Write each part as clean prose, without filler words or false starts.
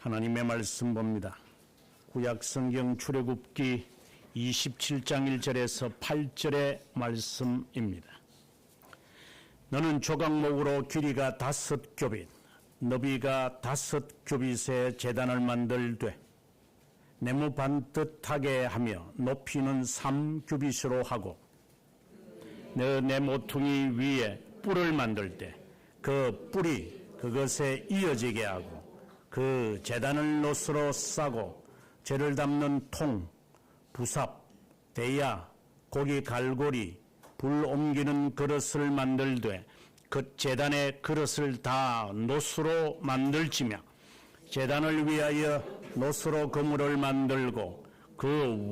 하나님의 말씀 봅니다. 구약성경 출애굽기 27장 1절에서 8절의 말씀입니다. 너는 조각목으로 길이가 5규빗, 너비가 5규빗의 제단을 만들되 네모 반듯하게 하며 높이는 3규빗으로 하고 너 네 모퉁이 위에 뿔을 만들 때 그 뿔이 그것에 이어지게 하고 그 제단을 노스로 싸고 재를 담는 통, 부삽, 대야, 고기 갈고리, 불 옮기는 그릇을 만들되 그 제단의 그릇을 다 노스로 만들지며 제단을 위하여 노스로 그물을 만들고 그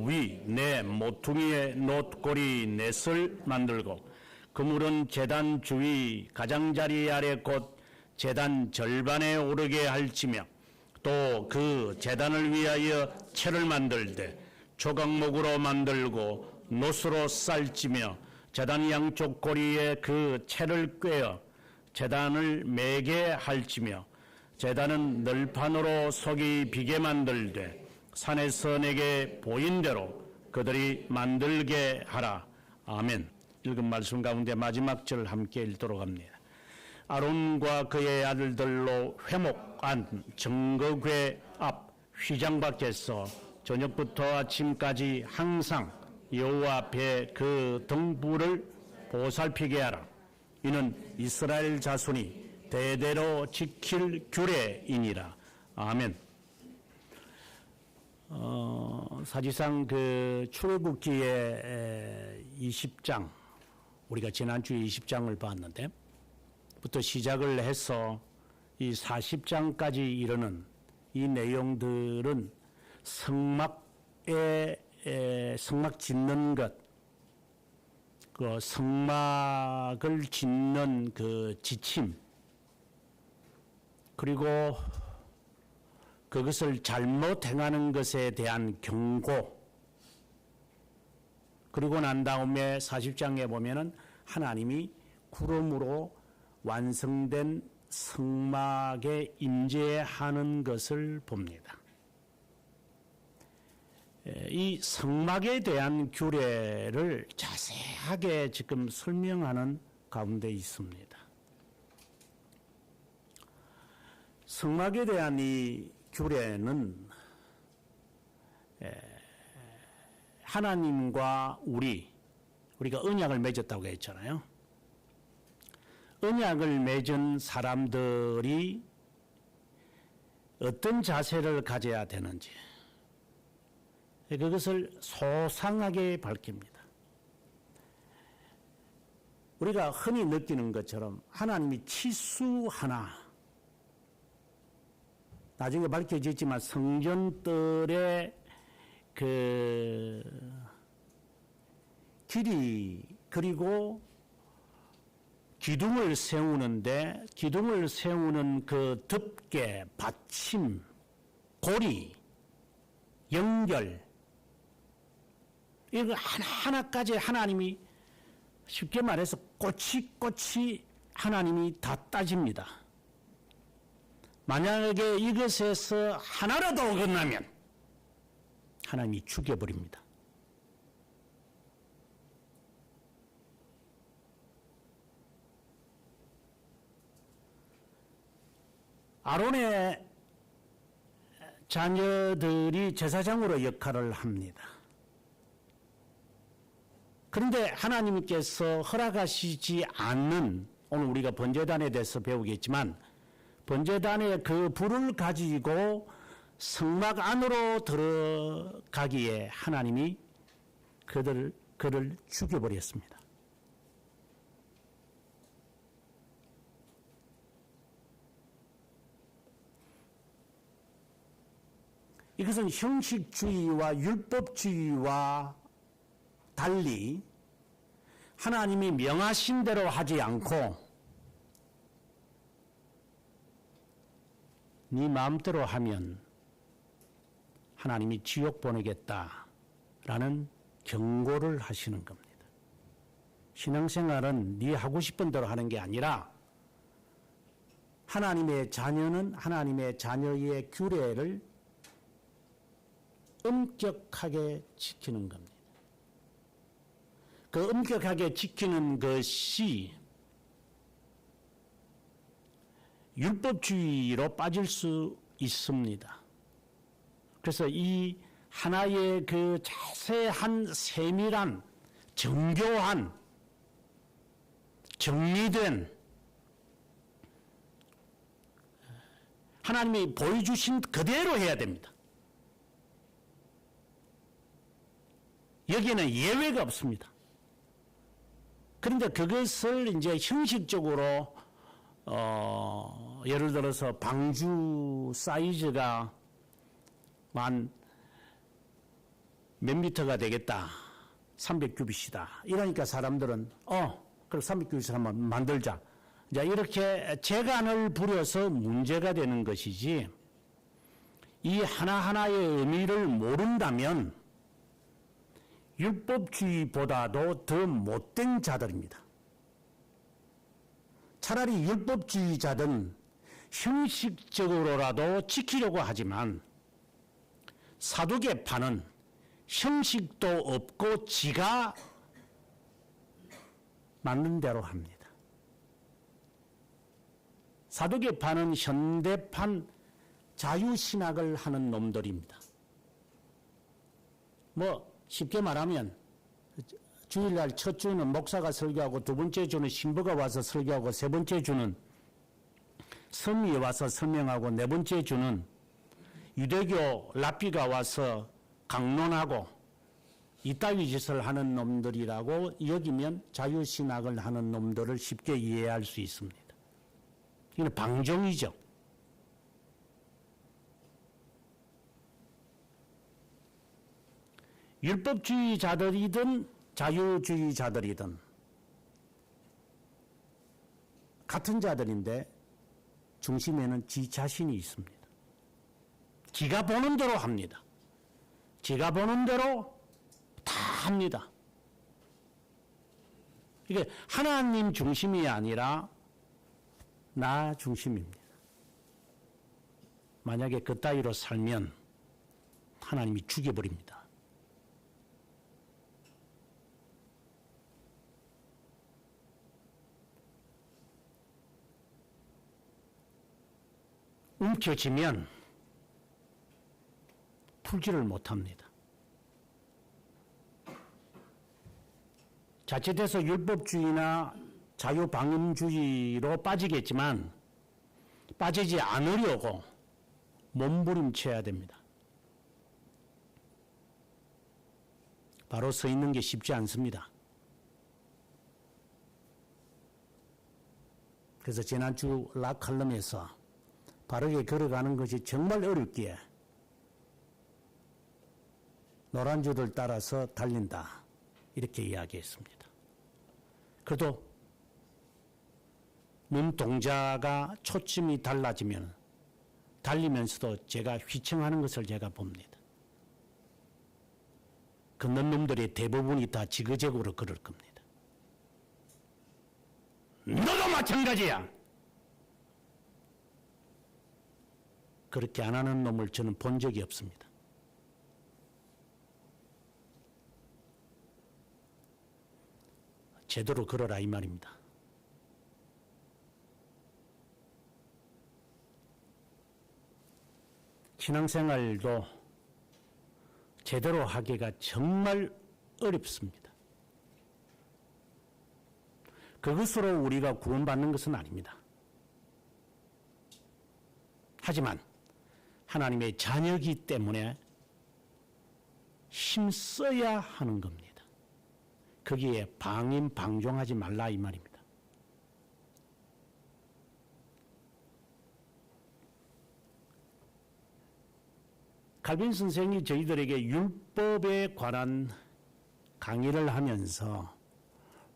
위 네 모퉁이에 놋고리 넷을 만들고 그물은 제단 주위 가장자리 아래 곧 제단 절반에 오르게 할지며 또 그 제단을 위하여 채를 만들되 조각목으로 만들고 놋으로 쌀지며 제단 양쪽 고리에 그 채를 꿰어 제단을 매게 할지며 제단은 널판으로 속이 비게 만들되 산에서 내게 보인 대로 그들이 만들게 하라. 아멘. 읽은 말씀 가운데 마지막 절 함께 읽도록 합니다. 아론과 그의 아들들로 회목한 정거궤 앞 휘장 밖에서 저녁부터 아침까지 항상 여호와 앞에 그 등불을 보살피게 하라. 이는 이스라엘 자손이 대대로 지킬 규례이니라. 아멘. 사실상 그 출애굽기의 20장, 우리가 지난주에 20장을 봤는데 부터 시작을 해서 이 40장까지 이르는 이 내용들은 성막 짓는 것, 그 성막을 짓는 그 지침, 그리고 그것을 잘못 행하는 것에 대한 경고, 그리고 난 다음에 40장에 보면은 하나님이 구름으로 완성된 성막에 임재하는 것을 봅니다. 이 성막에 대한 규례를 자세하게 지금 설명하는 가운데 있습니다. 성막에 대한 이 규례는 하나님과 우리가 언약을 맺었다고 했잖아요. 언약을 맺은 사람들이 어떤 자세를 가져야 되는지 그것을 소상하게 밝힙니다. 우리가 흔히 느끼는 것처럼 하나님이 치수 하나, 나중에 밝혀지지만 성전들의 그 길이, 그리고 기둥을 세우는데 기둥을 세우는 그 덮개, 받침, 고리, 연결, 이거 하나하나까지 하나님이 쉽게 말해서 꼬치꼬치 하나님이 다 따집니다. 만약에 이것에서 하나라도 어긋나면 하나님이 죽여버립니다. 아론의 자녀들이 제사장으로 역할을 합니다. 그런데 하나님께서 허락하시지 않는, 오늘 우리가 번제단에 대해서 배우겠지만 번제단의 그 불을 가지고 성막 안으로 들어가기에 하나님이 그를 죽여버렸습니다. 이것은 형식주의와 율법주의와 달리 하나님이 명하신 대로 하지 않고 네 마음대로 하면 하나님이 지옥 보내겠다라는 경고를 하시는 겁니다. 신앙생활은 네 하고 싶은 대로 하는 게 아니라 하나님의 자녀는 하나님의 자녀의 규례를 엄격하게 지키는 겁니다. 그 엄격하게 지키는 것이 율법주의로 빠질 수 있습니다. 그래서 이 하나의 그 자세한 세밀한 정교한 정리된 하나님이 보여주신 그대로 해야 됩니다. 여기에는 예외가 없습니다. 그런데 그것을 이제 형식적으로 예를 들어서 방주 사이즈가 만 몇 미터가 되겠다. 300규빗이다. 이러니까 사람들은 그럼 300규빗을 한번 만들자. 자, 이렇게 재간을 부려서 문제가 되는 것이지, 이 하나하나의 의미를 모른다면 율법주의보다도 더 못된 자들입니다. 차라리 율법주의자들은 형식적으로라도 지키려고 하지만 사두개파는 형식도 없고 지가 맞는 대로 합니다. 사두개파는 현대판 자유신학을 하는 놈들입니다. 쉽게 말하면 주일날 첫 주는 목사가 설교하고 두 번째 주는 신부가 와서 설교하고 세 번째 주는 성이 와서 설명하고 네 번째 주는 유대교 랍비가 와서 강론하고 이따위 짓을 하는 놈들이라고 여기면 자유신학을 하는 놈들을 쉽게 이해할 수 있습니다. 이건 방종이죠. 율법주의자들이든 자유주의자들이든 같은 자들인데 중심에는 지 자신이 있습니다. 지가 보는 대로 합니다. 지가 보는 대로 다 합니다. 이게 하나님 중심이 아니라 나 중심입니다. 만약에 그 따위로 살면 하나님이 죽여버립니다. 움켜쥐면 풀지를 못합니다. 자칫해서 율법주의나 자유방임주의로 빠지겠지만 빠지지 않으려고 몸부림쳐야 됩니다. 바로 서 있는 게 쉽지 않습니다. 그래서 지난주 락칼럼에서 바르게 걸어가는 것이 정말 어렵기에 노란줄을 따라서 달린다, 이렇게 이야기했습니다. 그래도 눈동자가 초점이 달라지면 달리면서도 제가 휘청하는 것을 제가 봅니다. 걷는 놈들의 대부분이 다 지그재그로 걸을 겁니다. 너도 마찬가지야. 그렇게 안 하는 놈을 저는 본 적이 없습니다. 제대로 걸어라 이 말입니다. 신앙생활도 제대로 하기가 정말 어렵습니다. 그것으로 우리가 구원받는 것은 아닙니다. 하지만 하나님의 자녀이기 때문에 힘써야 하는 겁니다. 거기에 방종하지 말라 이 말입니다. 칼빈 선생이 저희들에게 율법에 관한 강의를 하면서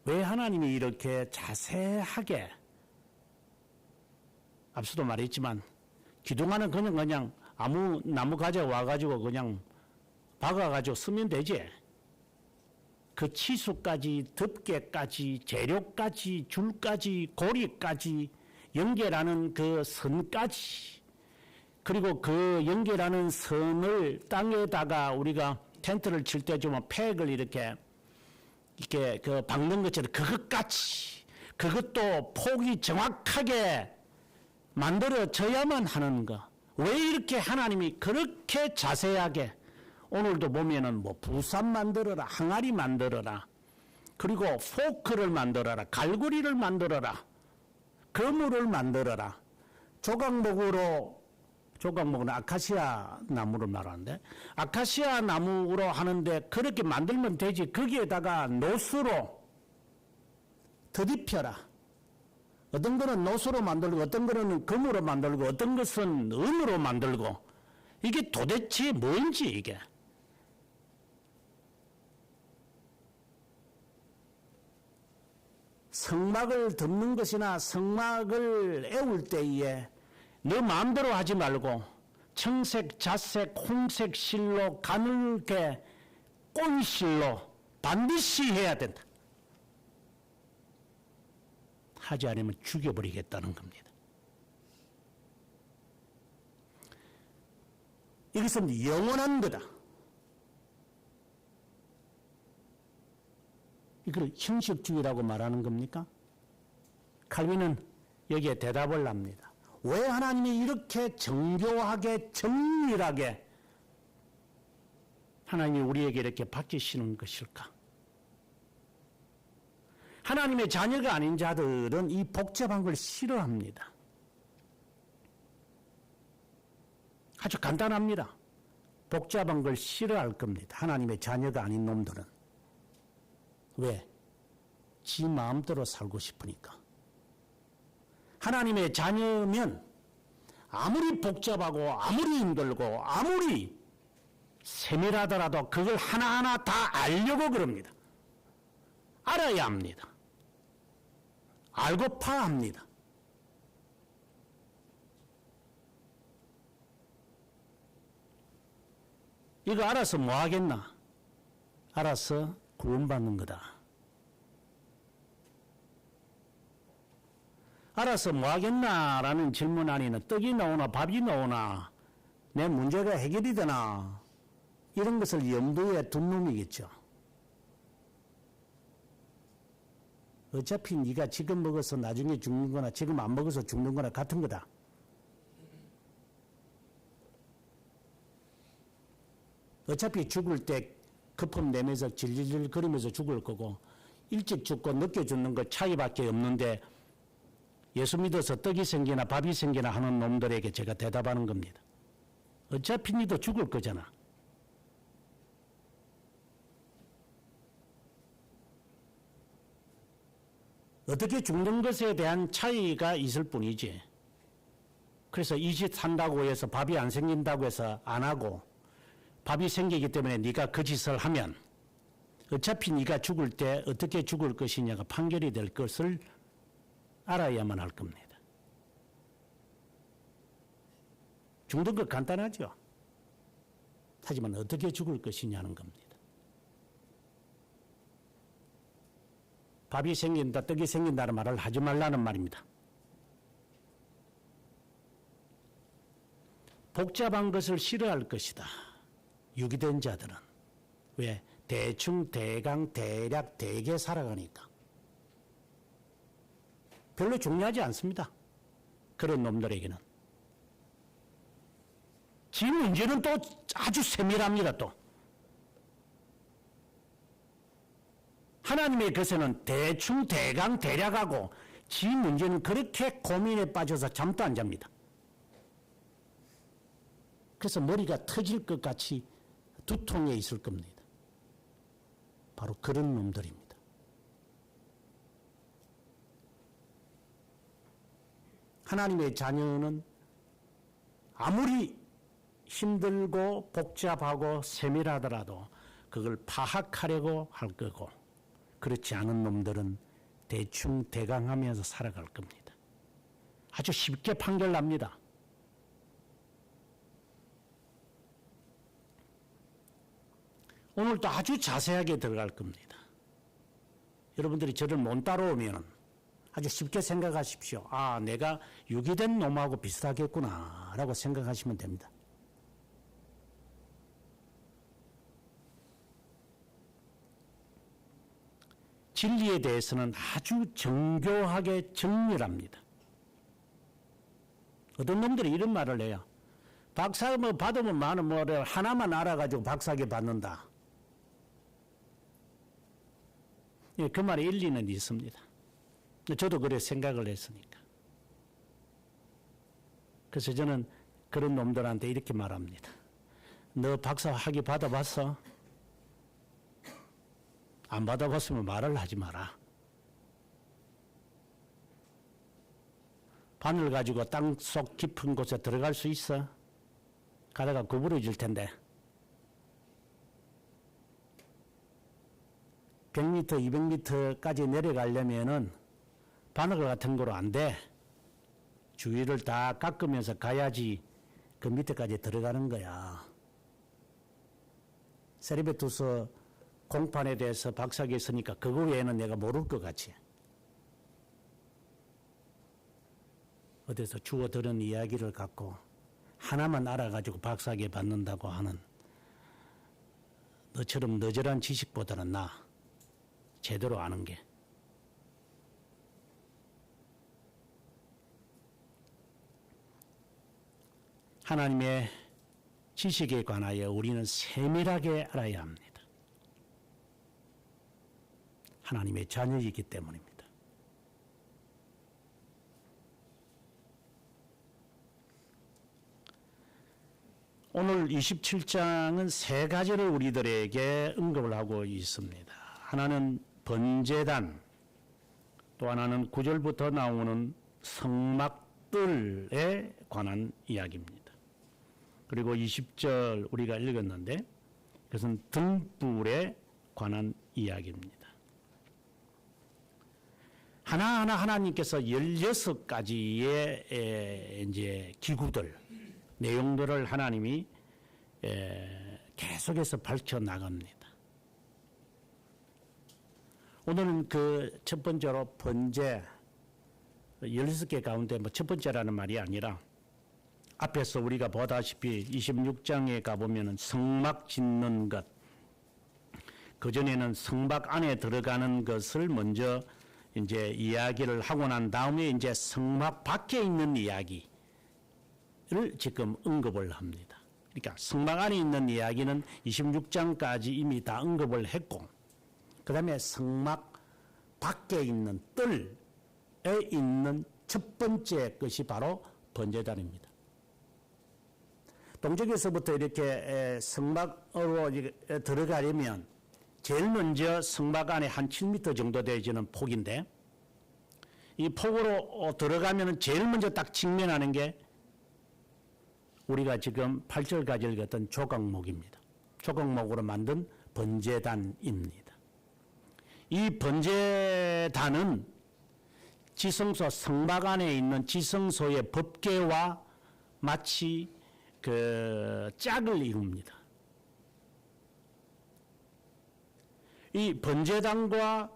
왜 하나님이 이렇게 자세하게, 앞서도 말했지만 기둥하는 그냥 아무 나무 가져와가지고 그냥 박아가지고 쓰면 되지. 그 치수까지, 덮개까지, 재료까지, 줄까지, 고리까지 연계라는 그 선까지, 그리고 그 연계라는 선을 땅에다가 우리가 텐트를 칠 때 좀 팩을 이렇게 그 박는 것처럼 그것까지, 그것도 폭이 정확하게 만들어져야만 하는 거. 왜 이렇게 하나님이 그렇게 자세하게, 오늘도 보면은 뭐 부산 만들어라, 항아리 만들어라, 그리고 포크를 만들어라, 갈고리를 만들어라, 그물을 만들어라, 조각목은 아카시아 나무를 말하는데, 아카시아 나무로 하는데 그렇게 만들면 되지. 거기에다가 노수로 더딥혀라. 어떤 거는 노수로 만들고, 어떤 거는 금으로 만들고, 어떤 것은 은으로 만들고, 이게 도대체 뭔지 이게. 성막을 덮는 것이나 성막을 애울 때에 너 마음대로 하지 말고 청색, 자색, 홍색 실로 가늘게 꼰실로 반드시 해야 된다. 하지 않으면 죽여버리겠다는 겁니다. 이것은 영원한 거다. 이걸 형식주의라고 말하는 겁니까? 칼빈은 여기에 대답을 합니다. 왜 하나님이 이렇게 정교하게 정밀하게 하나님이 우리에게 이렇게 바뀌시는 것일까? 하나님의 자녀가 아닌 자들은 이 복잡한 걸 싫어합니다. 아주 간단합니다. 복잡한 걸 싫어할 겁니다. 하나님의 자녀가 아닌 놈들은. 왜? 지 마음대로 살고 싶으니까. 하나님의 자녀면 아무리 복잡하고 아무리 힘들고 아무리 세밀하더라도 그걸 하나하나 다 알려고 그럽니다. 알아야 합니다. 알고 파합니다. 이거 알아서 뭐 하겠나? 알아서 구원받는 거다. 알아서 뭐 하겠나? 라는 질문 안에는 떡이 나오나 밥이 나오나 내 문제가 해결이 되나? 이런 것을 염두에 둔 놈이겠죠. 어차피 네가 지금 먹어서 나중에 죽는 거나 지금 안 먹어서 죽는 거나 같은 거다. 어차피 죽을 때 거품 내면서 질질질 거리면서 죽을 거고, 일찍 죽고 늦게 죽는 것 차이밖에 없는데 예수 믿어서 떡이 생기나 밥이 생기나 하는 놈들에게 제가 대답하는 겁니다. 어차피 니도 죽을 거잖아. 어떻게 죽는 것에 대한 차이가 있을 뿐이지. 그래서 이 짓 한다고 해서 밥이 안 생긴다고 해서 안 하고, 밥이 생기기 때문에 네가 그 짓을 하면 어차피 네가 죽을 때 어떻게 죽을 것이냐가 판결이 될 것을 알아야만 할 겁니다. 죽는 거 간단하죠. 하지만 어떻게 죽을 것이냐는 겁니다. 밥이 생긴다, 떡이 생긴다는 말을 하지 말라는 말입니다. 복잡한 것을 싫어할 것이다. 유기된 자들은. 왜? 대충, 대강, 대략, 대개 살아가니까. 별로 중요하지 않습니다. 그런 놈들에게는. 지 문제는 또 아주 세밀합니다, 또. 하나님의 것에는 대충, 대강, 대략하고 지 문제는 그렇게 고민에 빠져서 잠도 안 잡니다. 그래서 머리가 터질 것 같이 두통에 있을 겁니다. 바로 그런 놈들입니다. 하나님의 자녀는 아무리 힘들고 복잡하고 세밀하더라도 그걸 파악하려고 할 거고, 그렇지 않은 놈들은 대충 대강하면서 살아갈 겁니다. 아주 쉽게 판결납니다. 오늘도 아주 자세하게 들어갈 겁니다. 여러분들이 저를 못 따라오면 아주 쉽게 생각하십시오. 아, 내가 유기된 놈하고 비슷하겠구나 라고 생각하시면 됩니다. 진리에 대해서는 아주 정교하게 정렬합니다. 어떤 놈들이 이런 말을 해요. 박사 뭐 받으면 많은 뭐래 하나만 알아가지고 박사학위 받는다. 예, 그 말에 일리는 있습니다. 저도 그래 생각을 했으니까. 그래서 저는 그런 놈들한테 이렇게 말합니다. 너 박사 학위 받아봤어? 안 받아봤으면 말을 하지 마라. 바늘 가지고 땅속 깊은 곳에 들어갈 수 있어? 가다가 구부러질 텐데. 100m, 200m까지 내려가려면은 바늘 같은 거로 안 돼. 주위를 다 깎으면서 가야지 그 밑에까지 들어가는 거야. 세리베투스 공판에 대해서 박사학위 했으니까 그거 외에는 내가 모를 것 같이. 어디서 주워 들은 이야기를 갖고 하나만 알아가지고 박사학위 받는다고 하는 너처럼 너절한 지식보다는 나 제대로 아는 게. 하나님의 지식에 관하여 우리는 세밀하게 알아야 합니다. 하나님의 자녀이기 때문입니다. 오늘 27장은 세 가지를 우리들에게 언급을 하고 있습니다. 하나는 번제단, 또 하나는 9절부터 나오는 성막들에 관한 이야기입니다. 그리고 20절 우리가 읽었는데 그것은 등불에 관한 이야기입니다. 하나하나 하나님께서 16가지의 이제 기구들, 내용들을 하나님이 계속해서 밝혀 나갑니다. 오늘은 그 첫 번째로 번제, 16개 가운데 뭐 첫 번째라는 말이 아니라 앞에서 우리가 보다시피 26장에 가보면은 성막 짓는 것, 그전에는 성막 안에 들어가는 것을 먼저 이제 이야기를 하고 난 다음에 이제 성막 밖에 있는 이야기를 지금 언급을 합니다. 그러니까 성막 안에 있는 이야기는 26장까지 이미 다 언급을 했고, 그 다음에 성막 밖에 있는 뜰에 있는 첫 번째 것이 바로 번제단입니다. 동쪽에서부터 이렇게 성막으로 들어가려면 제일 먼저 성막 안에 한 7m 정도 되지는 폭인데, 이 폭으로 들어가면 제일 먼저 딱 직면하는 게 우리가 지금 8절까지 읽었던 조각목입니다. 조각목으로 만든 번제단입니다. 이 번제단은 지성소, 성막 안에 있는 지성소의 법궤와 마치 그 짝을 이룹니다. 이 번제단과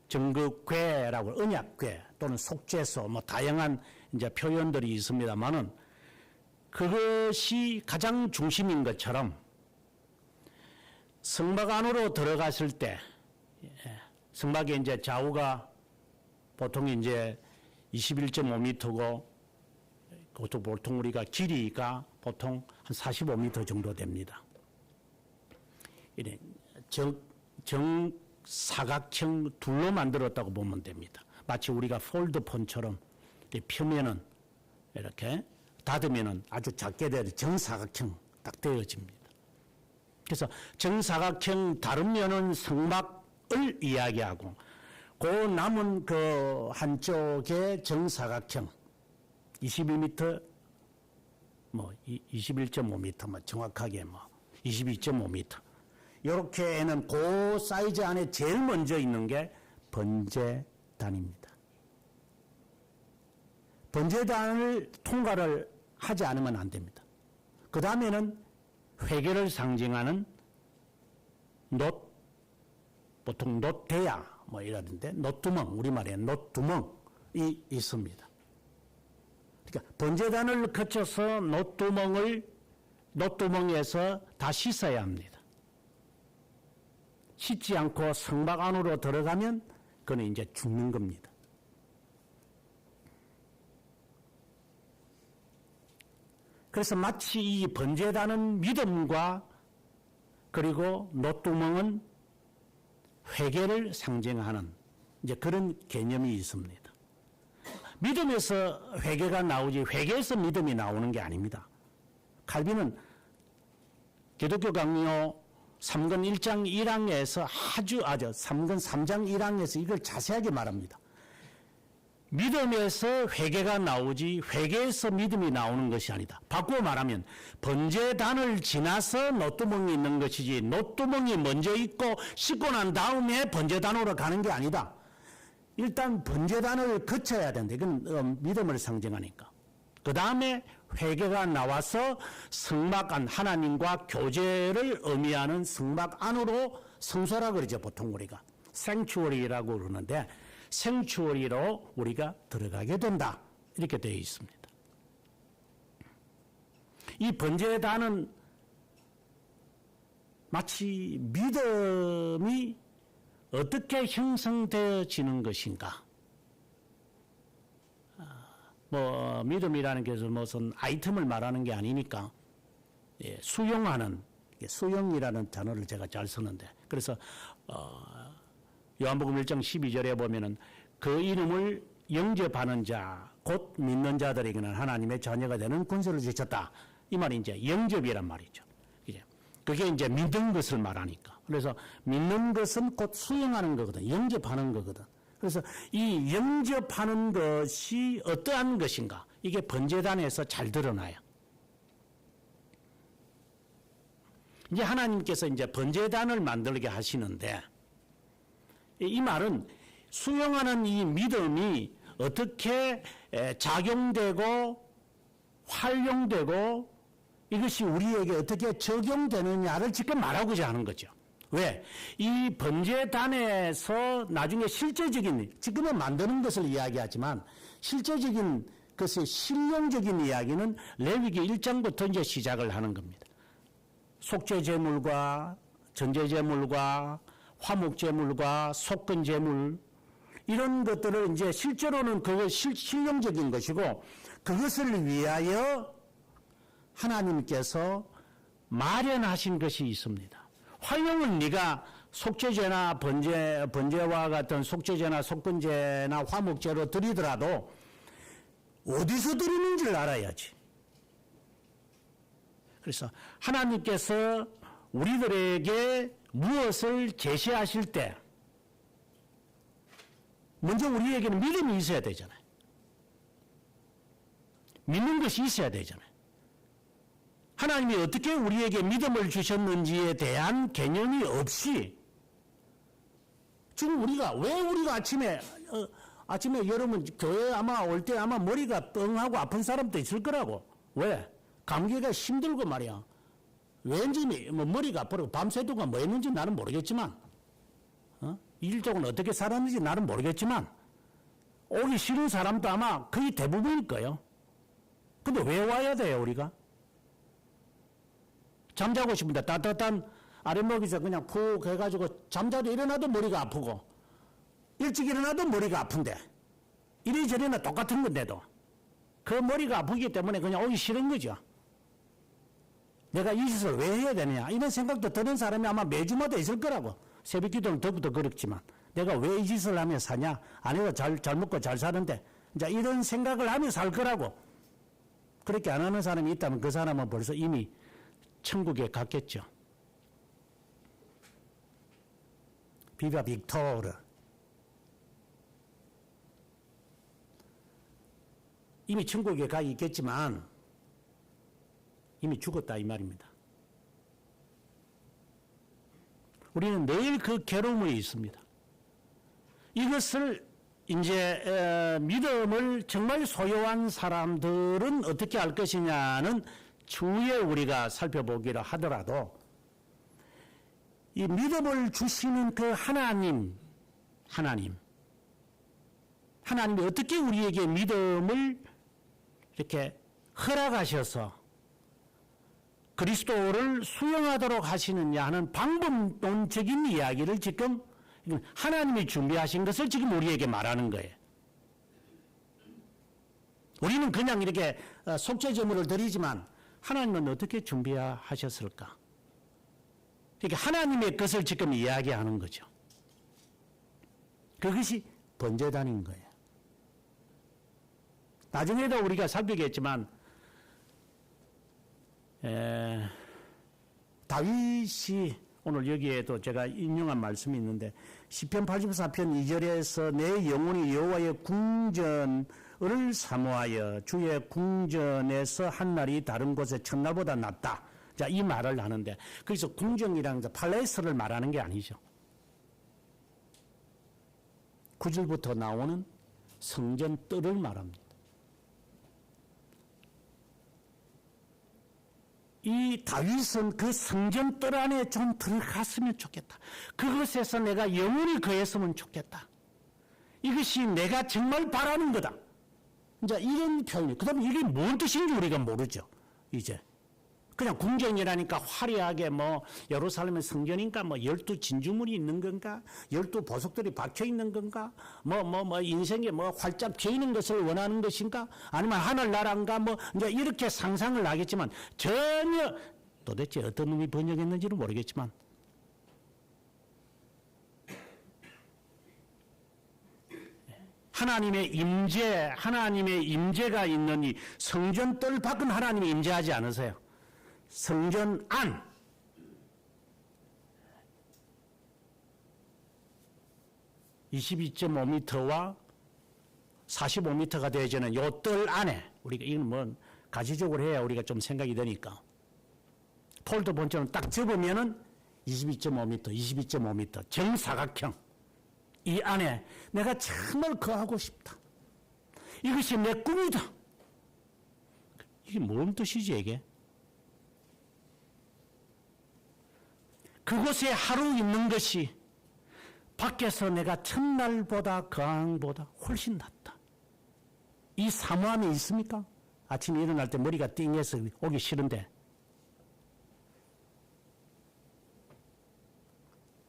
정극궤라고 언약궤 또는 속죄소 뭐 다양한 이제 표현들이 있습니다만은 그것이 가장 중심인 것처럼 성막 안으로 들어갔을 때 성막의 이제 좌우가 보통 이제 21.5m고 그것도 보통 우리가 길이가 보통 한 45m 정도 됩니다. 이래 정사각형 둘로 만들었다고 보면 됩니다. 마치 우리가 폴드폰처럼 펴면은 이렇게 닫으면은 아주 작게 되어 정사각형 딱 되어집니다. 그래서 정사각형 다른 면은 성막을 이야기하고 그 남은 그 한쪽의 정사각형 22m 뭐 21.5m 뭐 정확하게 뭐 22.5m 이렇게는 그 사이즈 안에 제일 먼저 있는 게 번제단입니다. 번제단을 통과를 하지 않으면 안 됩니다. 그 다음에는 회개를 상징하는 놋, 보통 놋대야 뭐 이러는데 노뚜멍, 우리말에 노뚜멍이 있습니다. 그러니까 번제단을 거쳐서 노뚜멍에서 다 씻어야 합니다. 씻지 않고 성막 안으로 들어가면 그는 이제 죽는 겁니다. 그래서 마치 이 번제단은 믿음과 그리고 노뚜멍은 회개를 상징하는 이제 그런 개념이 있습니다. 믿음에서 회개가 나오지 회개에서 믿음이 나오는 게 아닙니다. 칼빈은 기독교 강요 3권 1장 1항에서 아주 3권 3장 1항에서 이걸 자세하게 말합니다. 믿음에서 회개가 나오지 회개에서 믿음이 나오는 것이 아니다. 바꾸어 말하면 번제단을 지나서 노뚜멍이 있는 것이지 노뚜멍이 먼저 있고 씻고 난 다음에 번제단으로 가는 게 아니다. 일단 번제단을 거쳐야 된다. 이건 믿음을 상징하니까. 그 다음에 회개가 나와서 성막 안, 하나님과 교제를 의미하는 성막 안으로 성소라 그러죠. 보통 우리가 생추어리라고 그러는데 생추어리로 우리가 들어가게 된다. 이렇게 되어 있습니다. 이 번제단은 마치 믿음이 어떻게 형성되어지는 것인가? 뭐 믿음이라는 것은 무슨 아이템을 말하는 게 아니니까 수용하는 수용이라는 단어를 제가 잘 쓰는데 그래서 요한복음 1장 12절에 보면은 그 이름을 영접하는 자, 곧 믿는 자들에게는 하나님의 자녀가 되는 권세를 주셨다. 이 말이 이제 영접이란 말이죠. 그게 이제 믿는 것을 말하니까. 그래서 믿는 것은 곧 수용하는 거거든. 영접하는 거거든. 그래서 이 영접하는 것이 어떠한 것인가? 이게 번제단에서 잘 드러나요. 이제 하나님께서 이제 번제단을 만들게 하시는데 이 말은 수용하는 이 믿음이 어떻게 작용되고 활용되고 이것이 우리에게 어떻게 적용되느냐를 지금 말하고자 하는 거죠. 왜? 이 번제단에서 나중에 실제적인, 지금은 만드는 것을 이야기하지만 실제적인 것의 실용적인 이야기는 레위기 1장부터 이제 시작을 하는 겁니다. 속죄제물과 전제제물과 화목제물과 속건제물 이런 것들을 이제 실제로는 그거 실용적인 것이고 그것을 위하여 하나님께서 마련하신 것이 있습니다. 활용은 네가 속죄제나 번제와 같은 속죄제나 속건제나 화목제로 드리더라도 어디서 드리는지를 알아야지. 그래서 하나님께서 우리들에게 무엇을 제시하실 때 먼저 우리에게는 믿음이 있어야 되잖아요. 믿는 것이 있어야 되잖아요. 하나님이 어떻게 우리에게 믿음을 주셨는지에 대한 개념이 없이 지금 왜 우리가 아침에 여러분 교회 아마 올 때 아마 머리가 뻥하고 아픈 사람도 있을 거라고. 왜? 감기가 힘들고 말이야. 왠지 뭐 머리가 아프고 밤새도록 뭐 했는지 나는 모르겠지만 일족은 어떻게 살았는지 나는 모르겠지만 오기 싫은 사람도 아마 거의 대부분일 거예요. 근데 왜 와야 돼요 우리가? 잠자고 싶은데 따뜻한 아랫목에서 그냥 푹 해가지고 잠자도 일어나도 머리가 아프고 일찍 일어나도 머리가 아픈데 이리저리나 똑같은 건데도 그 머리가 아프기 때문에 그냥 오기 싫은 거죠. 내가 이 짓을 왜 해야 되느냐 이런 생각도 드는 사람이 아마 매주마다 있을 거라고. 새벽 기도는 더욱더 그렇지만 내가 왜 이 짓을 하며 사냐 아내가 잘 먹고 잘 사는데 이제 이런 생각을 하며 살 거라고. 그렇게 안 하는 사람이 있다면 그 사람은 벌써 이미 천국에 갔겠죠. 비바 빅토르. 이미 천국에 가 있겠지만 이미 죽었다 이 말입니다. 우리는 매일 그 괴로움이 있습니다. 이것을 이제 믿음을 정말 소유한 사람들은 어떻게 할 것이냐는 추후에 우리가 살펴보기로 하더라도 이 믿음을 주시는 그 하나님 하나님. 하나님이 어떻게 우리에게 믿음을 이렇게 허락하셔서 그리스도를 수용하도록 하시느냐 하는 방법론적인 이야기를 지금 하나님이 준비하신 것을 지금 우리에게 말하는 거예요. 우리는 그냥 이렇게 속죄제물을 드리지만 하나님은 어떻게 준비하셨을까? 그러니까 하나님의 것을 지금 이야기하는 거죠. 그것이 번제단인 거예요. 나중에도 우리가 살피겠지만 다윗이 오늘 여기에도 제가 인용한 말씀이 있는데 시편 84편 2절에서 내 영혼이 여호와의 궁전을 사모하여 주의 궁전에서 한날이 다른 곳의 첫날보다 낫다. 자, 이 말을 하는데 그래서 궁전이라는 게 팔레스를 말하는 게 아니죠. 9절부터 나오는 성전 뜰을 말합니다. 이 다윗은 그 성전 뜰 안에 좀 들어갔으면 좋겠다. 그것에서 내가 영원히 거했으면 좋겠다. 이것이 내가 정말 바라는 거다. 이제 이런 표현이. 그 다음에 이게 뭔 뜻인지 우리가 모르죠. 이제. 그냥 궁전이라니까 화려하게 뭐 예루살렘의 성전인가 뭐 12진주물이 있는 건가 12보석들이 박혀 있는 건가 뭐 인생에 뭐 활짝 펴 있는 것을 원하는 것인가 아니면 하늘나라인가 뭐 이제 이렇게 상상을 하겠지만 전혀 도대체 어떤 놈이 번역했는지는 모르겠지만 하나님의 임재가 있는 이 성전 뜰 밖은 하나님이 임재하지 않으세요. 성전 안 22.5m와 45m가 되어지는 요 뜰 안에 우리가 이건 뭐 가시적으로 해야 우리가 좀 생각이 되니까 폴더 본처럼 딱 접으면은 22.5m, 22.5m 정사각형 이 안에 내가 정말 거하고 싶다. 이것이 내 꿈이다. 이게 뭔 뜻이지 이게? 그곳에 하루 있는 것이 밖에서 내가 첫날보다 거항보다 훨씬 낫다. 이 사모함이 있습니까? 아침에 일어날 때 머리가 띵해서 오기 싫은데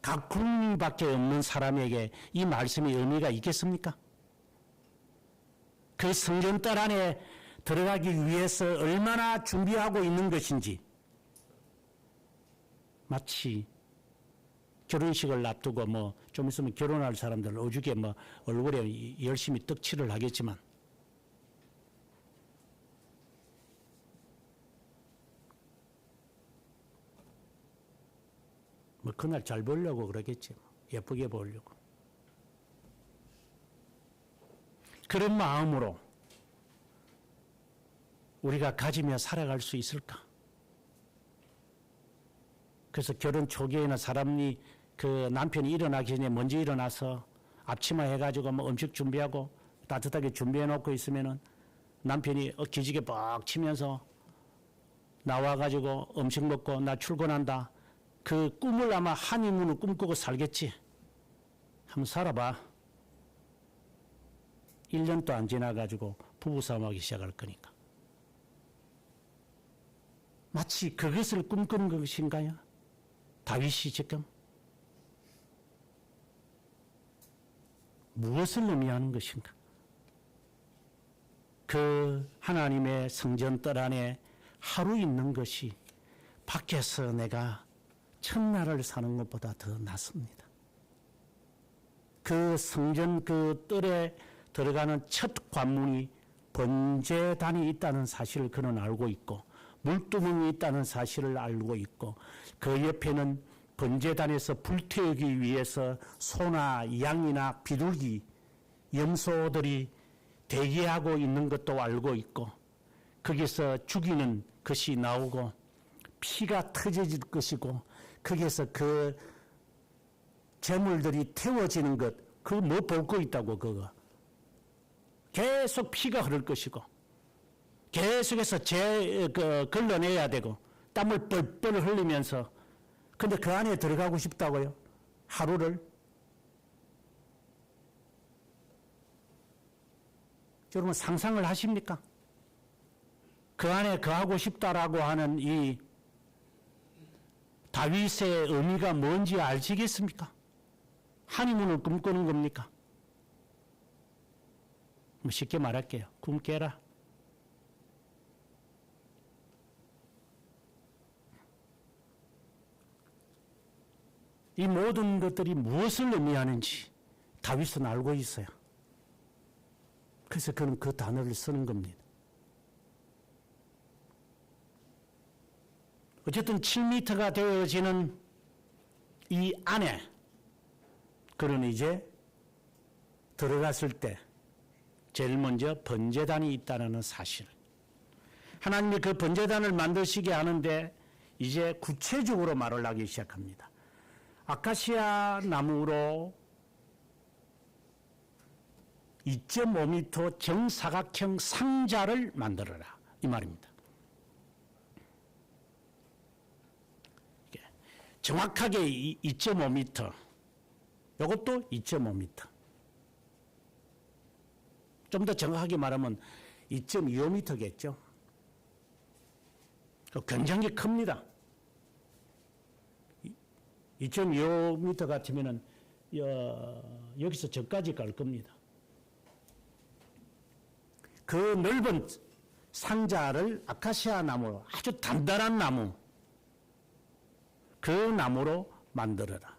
각 국리밖에 없는 사람에게 이 말씀의 의미가 있겠습니까? 그 성전뜰 안에 들어가기 위해서 얼마나 준비하고 있는 것인지 마치 결혼식을 앞두고 뭐 좀 있으면 결혼할 사람들 오죽에 뭐 얼굴에 열심히 떡칠을 하겠지만 뭐 그날 잘 보려고 그러겠지. 예쁘게 보려고. 그런 마음으로 우리가 가지며 살아갈 수 있을까? 그래서 결혼 초기에는 사람이 그 남편이 일어나기 전에 먼저 일어나서 앞치마 해가지고 뭐 음식 준비하고 따뜻하게 준비해놓고 있으면은 남편이 기지개 뻑 치면서 나와가지고 음식 먹고 나 출근한다. 그 꿈을 아마 한의문을 꿈꾸고 살겠지. 한번 살아봐. 1년도 안 지나가지고 부부싸움하기 시작할 거니까. 마치 그것을 꿈꾸는 것인가요? 다윗이 지금 무엇을 의미하는 것인가? 그 하나님의 성전뜰 안에 하루 있는 것이 밖에서 내가 첫날을 사는 것보다 더 낫습니다. 그 성전 그 뜰에 들어가는 첫 관문이 번제단이 있다는 사실을 그는 알고 있고 물두멍이 있다는 사실을 알고 있고 그 옆에는 번제단에서 불태우기 위해서 소나 양이나 비둘기, 염소들이 대기하고 있는 것도 알고 있고 거기서 죽이는 것이 나오고 피가 터져질 것이고 거기에서 그 재물들이 태워지는 것 그거 뭐 볼 거 있다고 그거 계속 피가 흐를 것이고 계속해서 걸러내야 되고 땀을 뻘뻘 흘리면서 근데 그 안에 들어가고 싶다고요? 하루를? 여러분 상상을 하십니까? 그 안에 거하고 싶다라고 하는 이 다윗의 의미가 뭔지 아시겠습니까? 하니문을 꿈꾸는 겁니까? 쉽게 말할게요. 꿈 깨라. 이 모든 것들이 무엇을 의미하는지 다윗은 알고 있어요. 그래서 그는 그 단어를 쓰는 겁니다. 어쨌든 7m가 되어지는 이 안에 그는 이제 들어갔을 때 제일 먼저 번제단이 있다는 사실. 하나님이 그 번제단을 만드시게 하는데 이제 구체적으로 말을 하기 시작합니다. 아카시아 나무로 2.5m 정사각형 상자를 만들어라. 이 말입니다. 정확하게 2.5m. 이것도 2.5m. 좀 더 정확하게 말하면 2.25m겠죠. 굉장히 큽니다. 2.25m 같으면은 여기서 저까지 갈 겁니다. 그 넓은 상자를 아카시아 나무로, 아주 단단한 나무, 그 나무로 만들어라.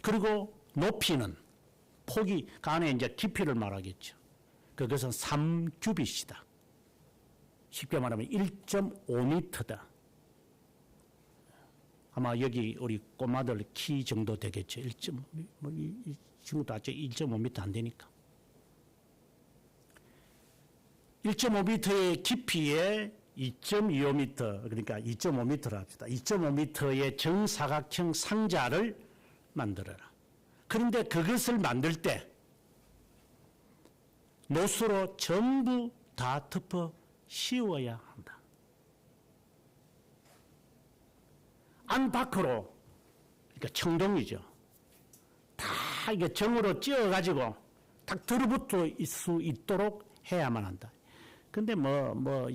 그리고 높이는 폭이, 그 안에 이제 깊이를 말하겠죠. 그것은 3규빗이다. 쉽게 말하면 1.5m다. 아마 여기 우리 꼬마들 키 정도 되겠죠. 이 친구도 아직 1.5m 안 되니까. 1.5m의 깊이에 2.25m, 그러니까 2.5m로 합시다. 2.5m의 정사각형 상자를 만들어라. 그런데 그것을 만들 때 노수로 전부 다 덮어 씌워야 한다. 안팎으로, 그러니까 청동이죠. 다 이게 정으로 찧어가지고 딱 들어붙을 수 있도록 해야만 한다. 근데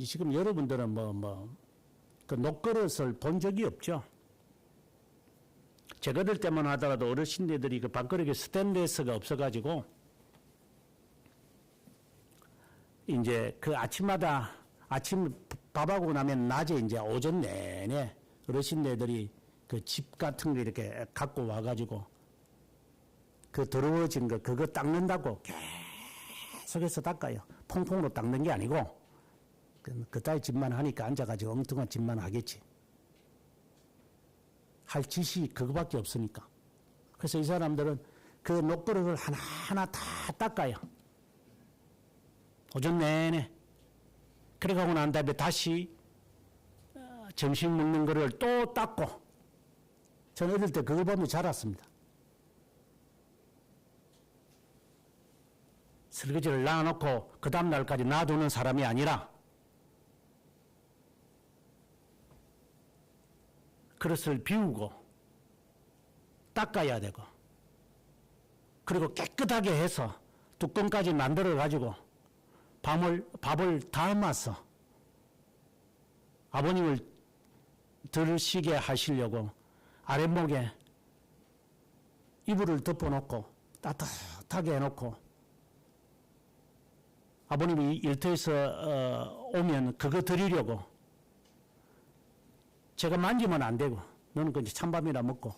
지금 여러분들은 그 녹그릇을 본 적이 없죠. 제거들 때만 하더라도 어르신들이 그 밥그릇에 스테인리스가 없어가지고 이제 그 아침마다 아침 밥하고 나면 낮에 이제 오전 내내 어르신네들이 그 집 같은 거 이렇게 갖고 와가지고 그 더러워진 거 그거 닦는다고 계속해서 닦아요. 퐁퐁으로 닦는 게 아니고 그따위 짓만 하니까 앉아가지고 엉뚱한 짓만 하겠지. 할 짓이 그거밖에 없으니까. 그래서 이 사람들은 그 녹그릇을 하나하나 다 닦아요. 오전 내내. 그래가고 난 다음에 다시 점심 먹는 거를 또 닦고. 저는 어릴 때 그걸 보며 자랐습니다. 설거지를 놔놓고 그 다음 날까지 놔두는 사람이 아니라 그릇을 비우고 닦아야 되고 그리고 깨끗하게 해서 뚜껑까지 만들어 가지고 밥을 담아서 아버님을 들으시게 하시려고 아랫목에 이불을 덮어놓고 따뜻하게 해놓고 아버님이 일터에서 오면 그거 드리려고 제가 만지면 안 되고 너는 그냥 찬밥이나 먹고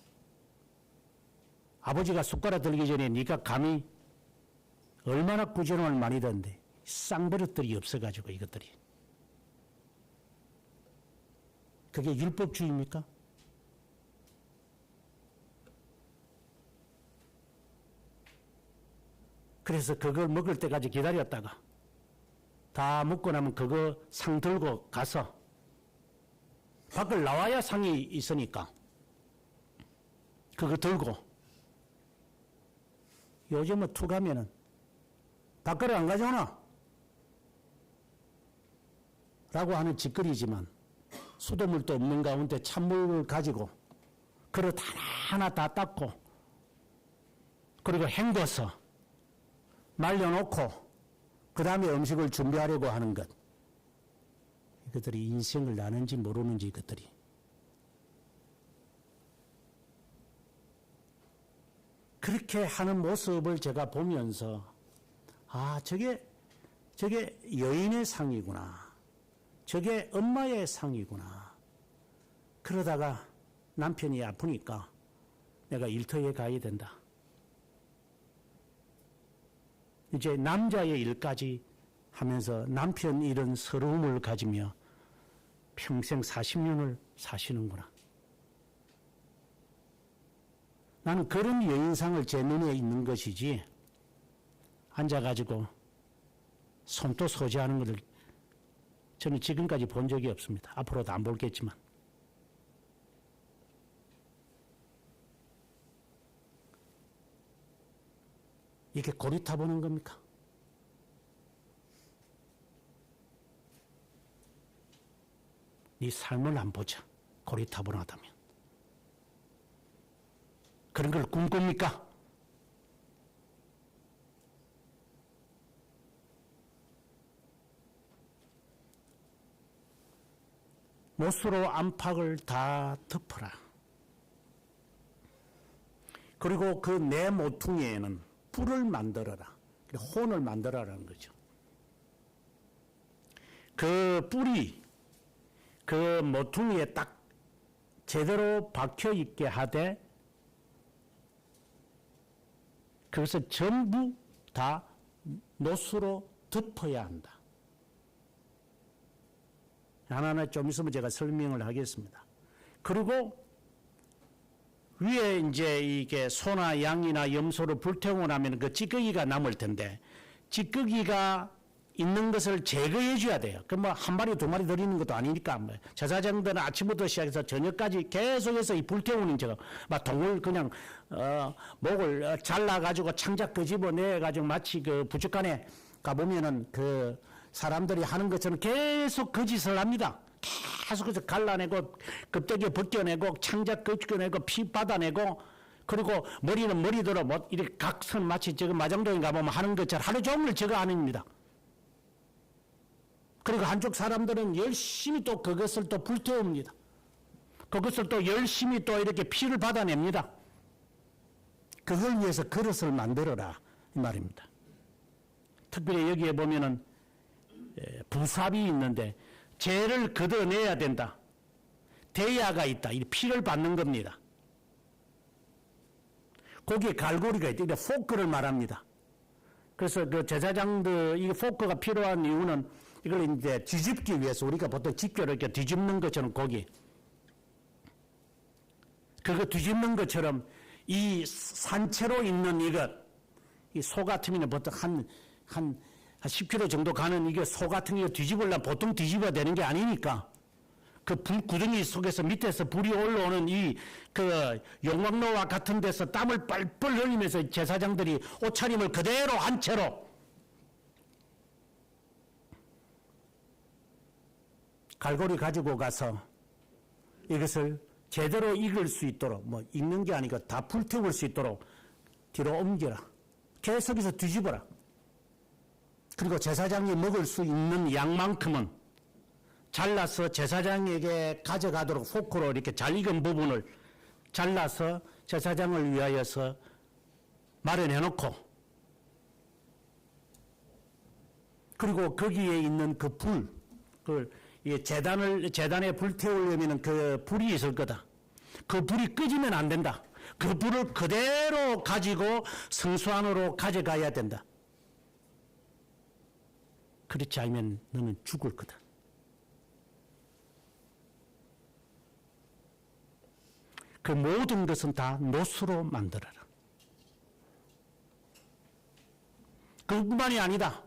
아버지가 숟가락 들기 전에 네가 감히 얼마나 구전을 많이 던데 쌍버릇들이 없어가지고 이것들이 그게 율법주의입니까? 그래서 그걸 먹을 때까지 기다렸다가 다 먹고 나면 그거 상 들고 가서 밖을 나와야 상이 있으니까 그거 들고 요즘은 툭 하면은 밖을 안 가져오나? 라고 하는 짓거리지만 수돗물도 없는 가운데 찬물을 가지고 그릇 하나하나 다 닦고 그리고 헹궈서 말려놓고 그 다음에 음식을 준비하려고 하는 것. 이것들이 인생을 나는지 모르는지 이것들이. 그렇게 하는 모습을 제가 보면서 아, 저게 여인의 상이구나. 저게 엄마의 상이구나. 그러다가 남편이 아프니까 내가 일터에 가야 된다. 이제 남자의 일까지 하면서 남편 일은 서러움을 가지며 평생 40년을 사시는구나. 나는 그런 여인상을 제 눈에 있는 것이지 앉아가지고 손도 소지하는 것을 저는 지금까지 본 적이 없습니다. 앞으로도 안 볼겠지만. 이게 고리타 보는 겁니까? 네 삶을 안 보자. 고리타분하다면. 그런 걸 꿈꿉니까? 못으로 안팎을 다 덮어라. 그리고 그 내 모퉁이에는 뿔을 만들어라. 혼을 만들어라는 거죠. 그 뿔이 그 모퉁이에 딱 제대로 박혀 있게 하되 그것을 전부 다 못으로 덮어야 한다. 하나하나 좀 있으면 제가 설명을 하겠습니다. 그리고 위에 이제 이게 소나 양이나 염소를 불태우고 나면 그 찌꺼기가 남을 텐데 찌꺼기가 있는 것을 제거해 줘야 돼요. 그 뭐 한 마리 두 마리 들이는 것도 아니니까 뭐 제사장들은 아침부터 시작해서 저녁까지 계속해서 이 불태우는 막 동을 그냥 목을 잘라 가지고 창작 끄집어내 가지고 마치 그 부축간에 가 보면은 그 사람들이 하는 것처럼 계속 그 짓을 합니다. 계속해서 갈라내고 껍데기 벗겨내고 창작 끄집어내고 피 받아내고 그리고 머리는 머리대로 뭐 이렇게 각선 마치 저거 마장동에 가보면 하는 것처럼 하루 종일 저거 아닙니다. 그리고 한쪽 사람들은 열심히 또 그것을 또 불태웁니다. 그것을 또 열심히 또 이렇게 피를 받아냅니다. 그걸 위해서 그릇을 만들어라 이 말입니다. 특별히 여기에 보면은 부삽이 있는데 죄를 걷어내야 된다. 대야가 있다. 이 피를 받는 겁니다. 거기에 갈고리가 있다. 포크를 말합니다. 그래서 그 제사장들 이 포크가 필요한 이유는 이걸 이제 뒤집기 위해서 우리가 보통 집게로 이렇게 뒤집는 것처럼 고기 그거 뒤집는 것처럼 이 산채로 있는 이것 이 소 같으면 보통 한 10kg 정도 가는 이게 소 같은 거 뒤집으려면 보통 뒤집어야 되는 게 아니니까 그 불 구덩이 속에서 밑에서 불이 올라오는 이 그 용광로와 같은 데서 땀을 뻘뻘 흘리면서 제사장들이 옷차림을 그대로 한 채로 갈고리 가지고 가서 이것을 제대로 익을 수 있도록 뭐 익는 게 아니고 다 불태울 수 있도록 뒤로 옮겨라. 계속해서 뒤집어라. 그리고 제사장이 먹을 수 있는 양만큼은 잘라서 제사장에게 가져가도록 포크로 이렇게 잘 익은 부분을 잘라서 제사장을 위하여서 마련해 놓고 그리고 거기에 있는 그 불, 그걸 재단에 불 태우려면 그 불이 있을 거다. 그 불이 끄지면 안 된다. 그 불을 그대로 가지고 성소 안으로 가져가야 된다. 그렇지 않으면 너는 죽을 거다. 그 모든 것은 다 노수로 만들어라. 그뿐만이 아니다.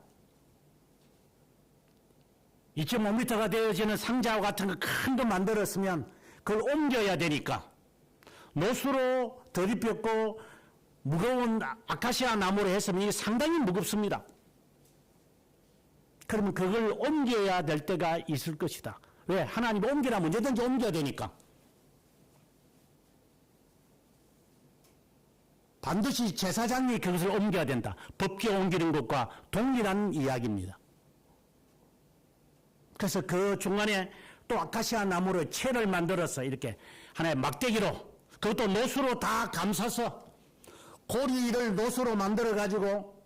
2.5m가 되어지는 상자와 같은 거 큰 거 만들었으면 그걸 옮겨야 되니까 노수로 들이폈고 무거운 아카시아 나무로 했으면 이게 상당히 무겁습니다. 그러면 그걸 옮겨야 될 때가 있을 것이다. 왜? 하나님 옮기라면 언제든지 옮겨야 되니까. 반드시 제사장이 그것을 옮겨야 된다. 법궤 옮기는 것과 동일한 이야기입니다. 그래서 그 중간에 또 아카시아 나무로 채를 만들어서 이렇게 하나의 막대기로, 그것도 노수로 다 감싸서 고리를 노수로 만들어 가지고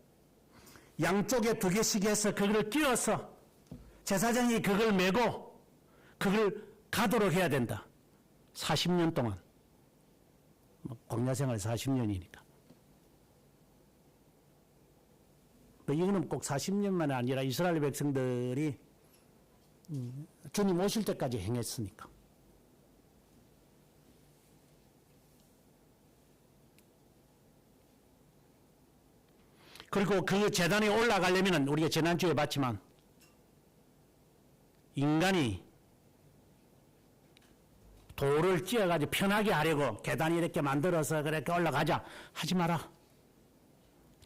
양쪽에 2개씩 해서 그걸 끼워서 제사장이 그걸 메고 그걸 가도록 해야 된다. 40년 동안. 광야생활 40년이니까. 이거는 꼭 40년만이 아니라 이스라엘 백성들이 주님 오실 때까지 행했으니까. 그리고 그 제단에 올라가려면 우리가 지난주에 봤지만 인간이 돌을 찧어가지고 편하게 하려고 계단 이렇게 만들어서 그렇게 올라가자 하지 마라.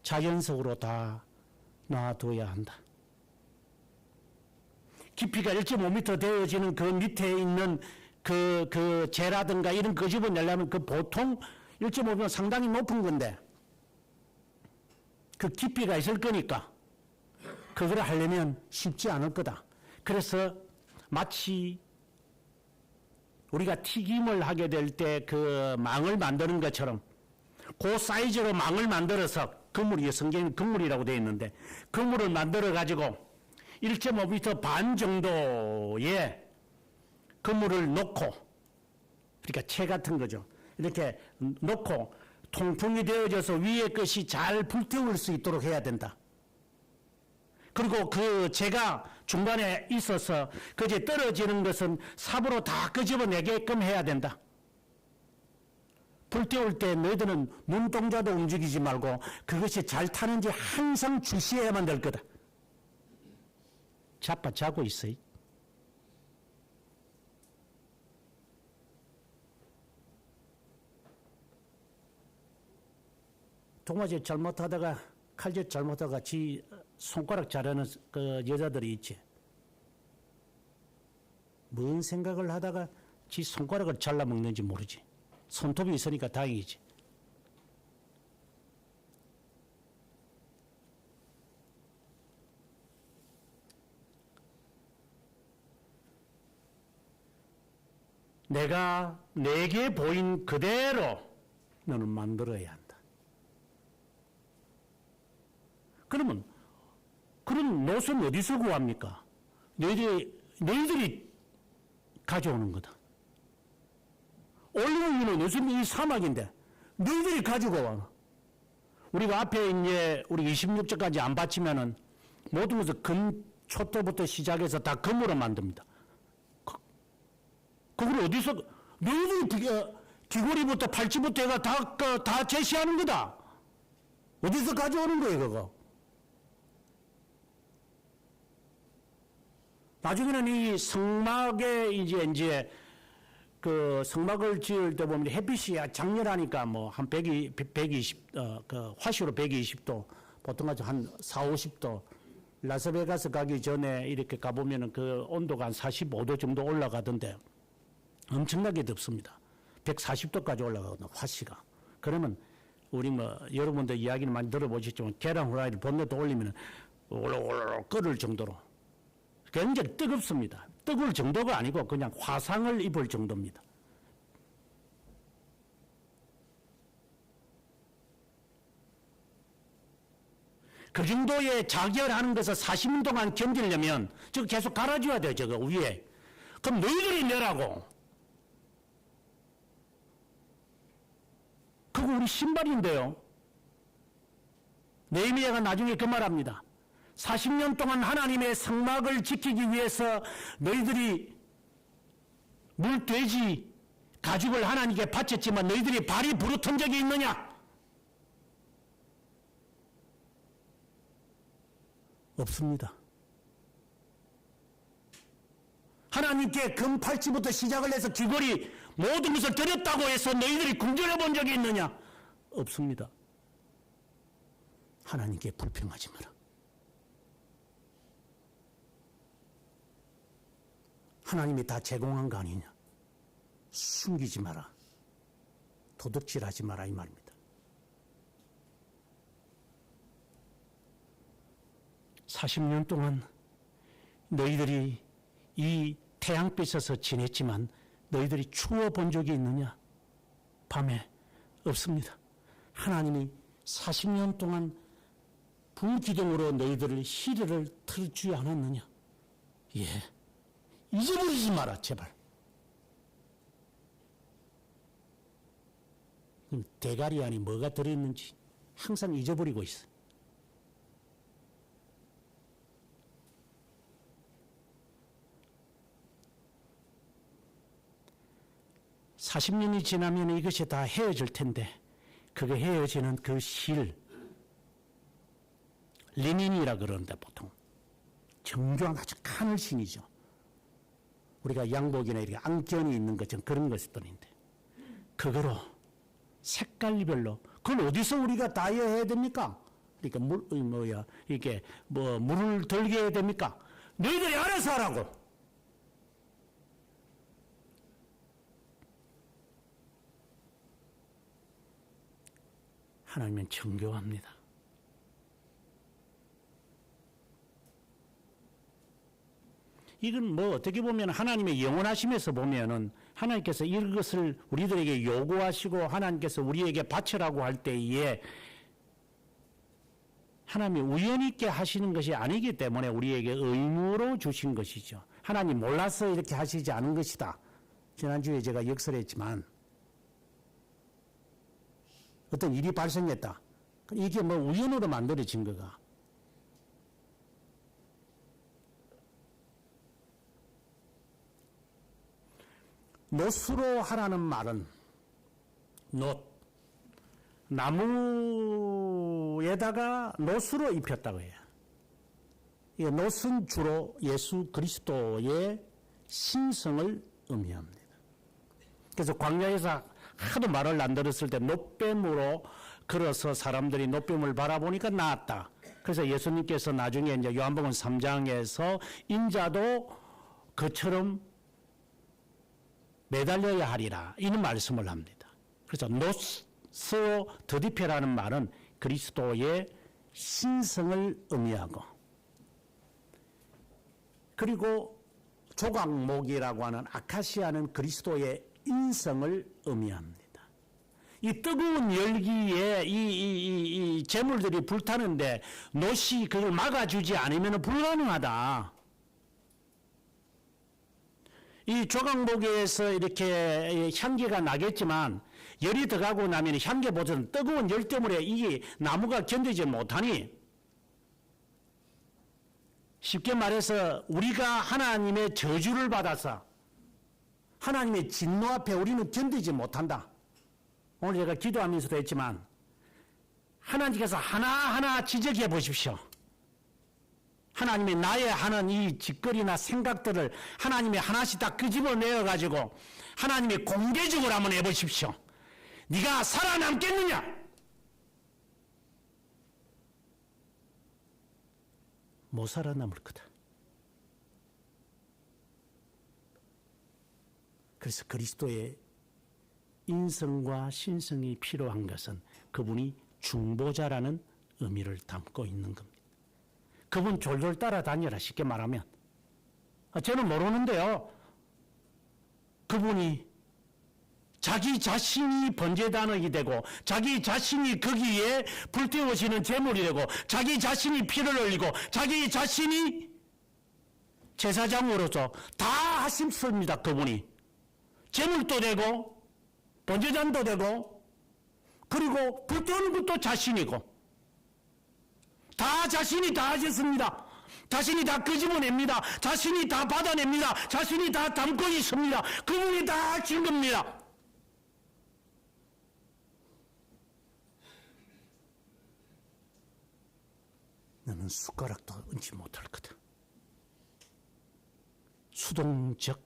자연석으로 다 놔둬야 한다. 깊이가 1.5m 되어지는 그 밑에 있는 그 재라든가 이런 거 집어내려면 그 보통 1.5m 상당히 높은 건데 그 깊이가 있을 거니까 그걸 하려면 쉽지 않을 거다. 그래서 마치 우리가 튀김을 하게 될 때 그 망을 만드는 것처럼 그 사이즈로 망을 만들어서 그물이 성경에 그물이라고 되어 있는데 그물을 만들어 가지고 1.5m 반 정도의 그물을 놓고, 그러니까 채 같은 거죠. 이렇게 놓고 통풍이 되어져서 위에 것이 잘 불태울 수 있도록 해야 된다. 그리고 그 채가 중간에 있어서 그제 떨어지는 것은 삽으로 다 끄집어내게끔 해야 된다. 불태울 때 너희들은 눈동자도 움직이지 말고 그것이 잘 타는지 항상 주시해야만 될 거다. 자빠자고 있어요. 동화제 잘못하다가 칼질 잘못하다가 지 손가락 자르는 그 여자들이 있지. 뭔 생각을 하다가 지 손가락을 잘라먹는지 모르지. 손톱이 있으니까 다행이지. 내가 내게 보인 그대로 너는 만들어야 한다. 그러면 그런 노선 어디서 구합니까? 너희들이 가져오는 거다. 올리브유는 요즘 이 사막인데 너희들이 가지고 와. 우리가 앞에 이제 우리 26절까지 안 바치면은 모든 것을 금초토부터 시작해서 다 금으로 만듭니다. 그걸 어디서 너희들이 귀고리부터 팔찌부터 해가 다 제시하는 거다. 어디서 가져오는 거예요, 그거? 나중에는 이 성막에 이제 그 성막을 지을 때 보면 햇빛이 장렬하니까 뭐 한 120, 그 화시로 120도, 보통 한 4, 50도. 라스베가스 가기 전에 이렇게 가보면은 그 온도가 한 45도 정도 올라가던데 엄청나게 덥습니다. 140도까지 올라가거든요, 화시가. 그러면 우리 여러분들 이야기는 많이 들어보셨지만 계란 후라이를 본넷에 올리면 올록 끓을 정도로 굉장히 뜨겁습니다. 뜨거울 정도가 아니고 그냥 화상을 입을 정도입니다. 그 정도의 자결하는 것을 40년 동안 견디려면 저거 계속 갈아줘야 돼요, 저거 위에. 그럼 너희들이 내라고. 그거 우리 신발인데요. 느헤미야가 나중에 그 말합니다. 40년 동안 하나님의 성막을 지키기 위해서 너희들이 물돼지 가죽을 하나님께 바쳤지만 너희들이 발이 부르튼 적이 있느냐? 없습니다. 하나님께 금팔찌부터 시작을 해서 귀걸이 모든 것을 드렸다고 해서 너희들이 궁전해 본 적이 있느냐? 없습니다. 하나님께 불평하지 마라. 하나님이 다 제공한 거 아니냐? 숨기지 마라. 도둑질하지 마라 이 말입니다. 40년 동안 너희들이 이 태양빛에서 지냈지만 너희들이 추워 본 적이 있느냐? 밤에 없습니다. 하나님이 40년 동안 불기둥으로 너희들을 희를 틀지 않았느냐? 예. 잊어버리지 마라, 제발. 대가리 안에 뭐가 들어있는지 항상 잊어버리고 있어. (40년이) 지나면 이것이 다 헤어질 텐데 그게 헤어지는 그 실 레닌이라 그러는데 보통 정교한 아주 가늘신이죠. 우리가 양복이나 이렇게 안견이 있는 것처럼 그런 것들인데 그거로 색깔별로 그걸 어디서 우리가 다 해야 됩니까? 그러니까 이렇게 물을 들게 해야 됩니까? 너희들이 알아서 하라고. 하나님은 정교합니다. 이건 어떻게 보면 하나님의 영원하심에서 보면은 하나님께서 이것을 우리들에게 요구하시고 하나님께서 우리에게 바치라고 할 때에 하나님이 우연 있게 하시는 것이 아니기 때문에 우리에게 의무로 주신 것이죠. 하나님 몰라서 이렇게 하시지 않은 것이다. 지난주에 제가 역설했지만 어떤 일이 발생했다. 이게 우연으로 만들어진 거가. 노수로 하라는 말은 나무에다가 노수로 입혔다고 해요. 이 노은 주로 예수 그리스도의 신성을 의미합니다. 그래서 광야에서 하도 말을 안 들었을 때 놋뱀으로 걸어서 사람들이 놋뱀을 바라보니까 나았다. 그래서 예수님께서 나중에 이제 요한복음 3장에서 인자도 그처럼 매달려야 하리라 이런 말씀을 합니다. 그래서 노스로 더디페라는 말은 그리스도의 신성을 의미하고 그리고 조각목이라고 하는 아카시아는 그리스도의 인성을 의미합니다. 이 뜨거운 열기에 이 재물들이 불타는데 놋이 그걸 막아주지 않으면 불가능하다. 이 조각목에서 이렇게 향기가 나겠지만 열이 들어가고 나면 향기보다는 뜨거운 열 때문에 이 나무가 견디지 못하니 쉽게 말해서 우리가 하나님의 저주를 받아서 하나님의 진노 앞에 우리는 견디지 못한다. 오늘 제가 기도하면서도 했지만 하나님께서 하나하나 지적해 보십시오. 하나님이 나의 하는 이 짓거리나 생각들을 하나님이 하나씩 다 끄집어내어 가지고 하나님이 공개적으로 한번 해보십시오. 네가 살아남겠느냐? 못 살아남을 거다. 그래서 그리스도의 인성과 신성이 필요한 것은 그분이 중보자라는 의미를 담고 있는 겁니다. 그분 졸졸 따라다녀라 쉽게 말하면. 저는 모르는데요. 그분이 자기 자신이 번제단원이 되고 자기 자신이 거기에 불태워지는 제물이 되고 자기 자신이 피를 흘리고 자기 자신이 제사장으로서 다 하심습니다. 그분이. 제물도 되고 번제단도 되고 그리고 불태우는 것도 자신이고 다 자신이 다 하셨습니다. 자신이 다 끄집어냅니다. 자신이 다 받아냅니다. 자신이 다 담고 있습니다. 그분이 다 하신 겁니다. 너는 숟가락도 얹지 못할 거다. 수동적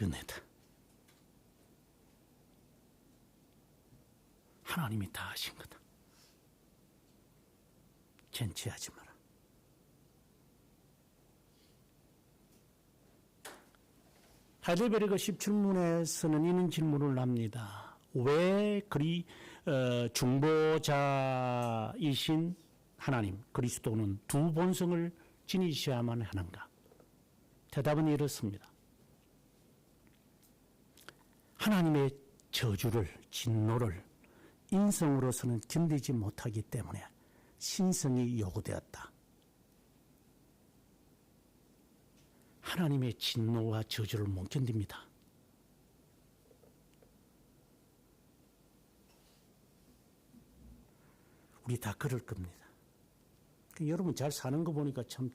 은혜다. 하나님이 다 하신 거다. 젠치하지 마라. 하이델베르그 17문에서는 이런 질문을 합니다. 왜 중보자이신 하나님 그리스도는 두 본성을 지니셔야만 하는가? 대답은 이렇습니다. 하나님의 저주를, 진노를 인성으로서는 견디지 못하기 때문에 신성이 요구되었다. 하나님의 진노와 저주를 못 견딥니다. 우리 다 그럴 겁니다. 여러분 잘 사는 거 보니까 참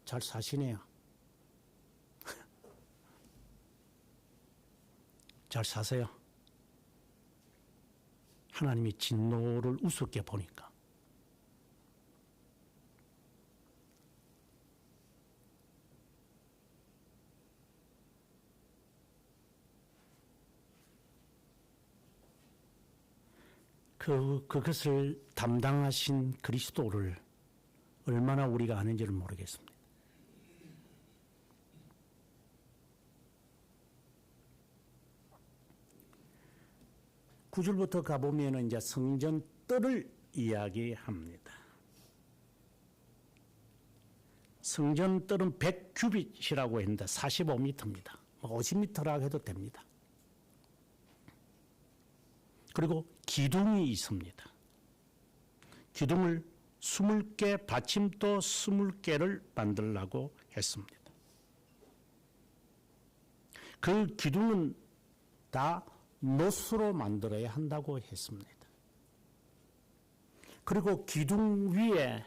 잘 사시네요. 잘 사세요. 하나님의 진노를 우습게 보니까. 그것을 담당하신 그리스도를 얼마나 우리가 아는지를 모르겠습니다. 9절부터 가보면 이제 성전 뜰을 이야기합니다. 성전 뜰은 100규빗이라고 했는데 45m입니다. 50m라고 해도 됩니다. 그리고 기둥이 있습니다. 기둥을 20개, 받침도 20개를 만들라고 했습니다. 그 기둥은 다 노수로 만들어야 한다고 했습니다. 그리고 기둥 위에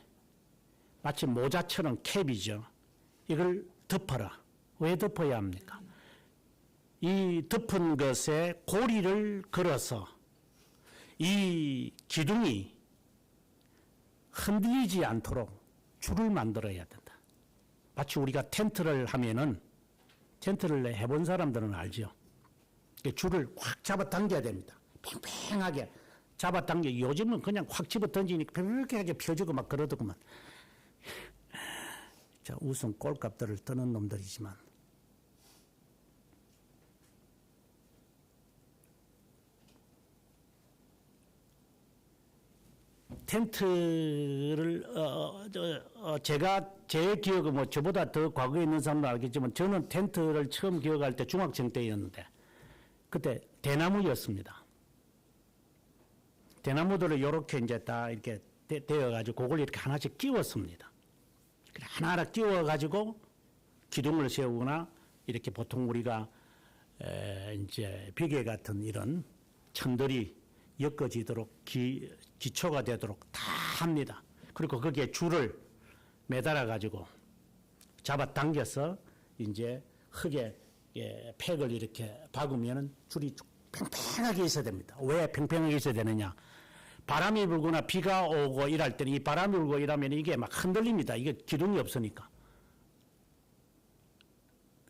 마치 모자처럼 캡이죠. 이걸 덮어라. 왜 덮어야 합니까? 이 덮은 것에 고리를 걸어서 이 기둥이 흔들리지 않도록 줄을 만들어야 된다. 마치 우리가 텐트를 하면은, 텐트를 해본 사람들은 알죠. 줄을 확 잡아 당겨야 됩니다. 팽팽하게 잡아 당겨. 요즘은 그냥 확 집어 던지니까 팽팽하게 펴주고 막 그러더구만. 자, 우선 꼴값들을 떠는 놈들이지만. 텐트를 제가 제 기억은 뭐 저보다 더 과거에 있는 사람은 알겠지만 저는 텐트를 처음 기억할 때 중학생 때였는데 그때 대나무였습니다. 대나무들을 이렇게 이제 다 이렇게 되어가지고 그걸 이렇게 하나씩 끼웠습니다. 하나하나 끼워가지고 기둥을 세우거나 이렇게 보통 우리가 이제 비계 같은 이런 천들이 엮어지도록 기초가 되도록 다 합니다. 그리고 거기에 줄을 매달아가지고 잡아당겨서 이제 흙에 팩을 이렇게 박으면은 줄이 팽팽하게 있어야 됩니다. 왜 팽팽하게 있어야 되느냐? 바람이 불거나 비가 오고 이럴 때는 이 바람이 불고 이러면 이게 막 흔들립니다. 이게 기둥이 없으니까.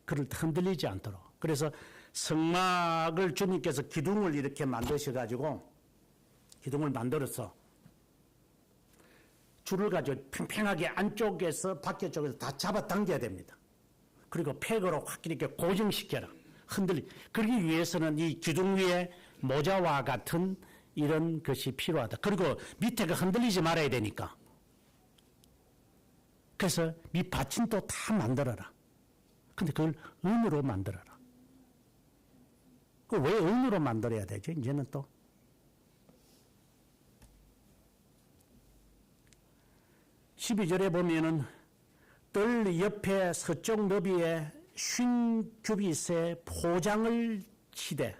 그걸 흔들리지 않도록. 그래서 성막을 주님께서 기둥을 이렇게 만드셔가지고 기둥을 만들어서 줄을 가지고 팽팽하게 안쪽에서 밖쪽에서 다 잡아당겨야 됩니다. 그리고 팩으로 확 이렇게 고정시켜라. 그러기 위해서는 이 기둥 위에 모자와 같은 이런 것이 필요하다. 그리고 밑에가 흔들리지 말아야 되니까. 그래서 밑받침도 다 만들어라. 근데 그걸 은으로 만들어라. 왜 은으로 만들어야 되죠? 이제는 또. 12절에 보면은 뜰 옆에 서쪽 너비에 50규빗의 포장을 치되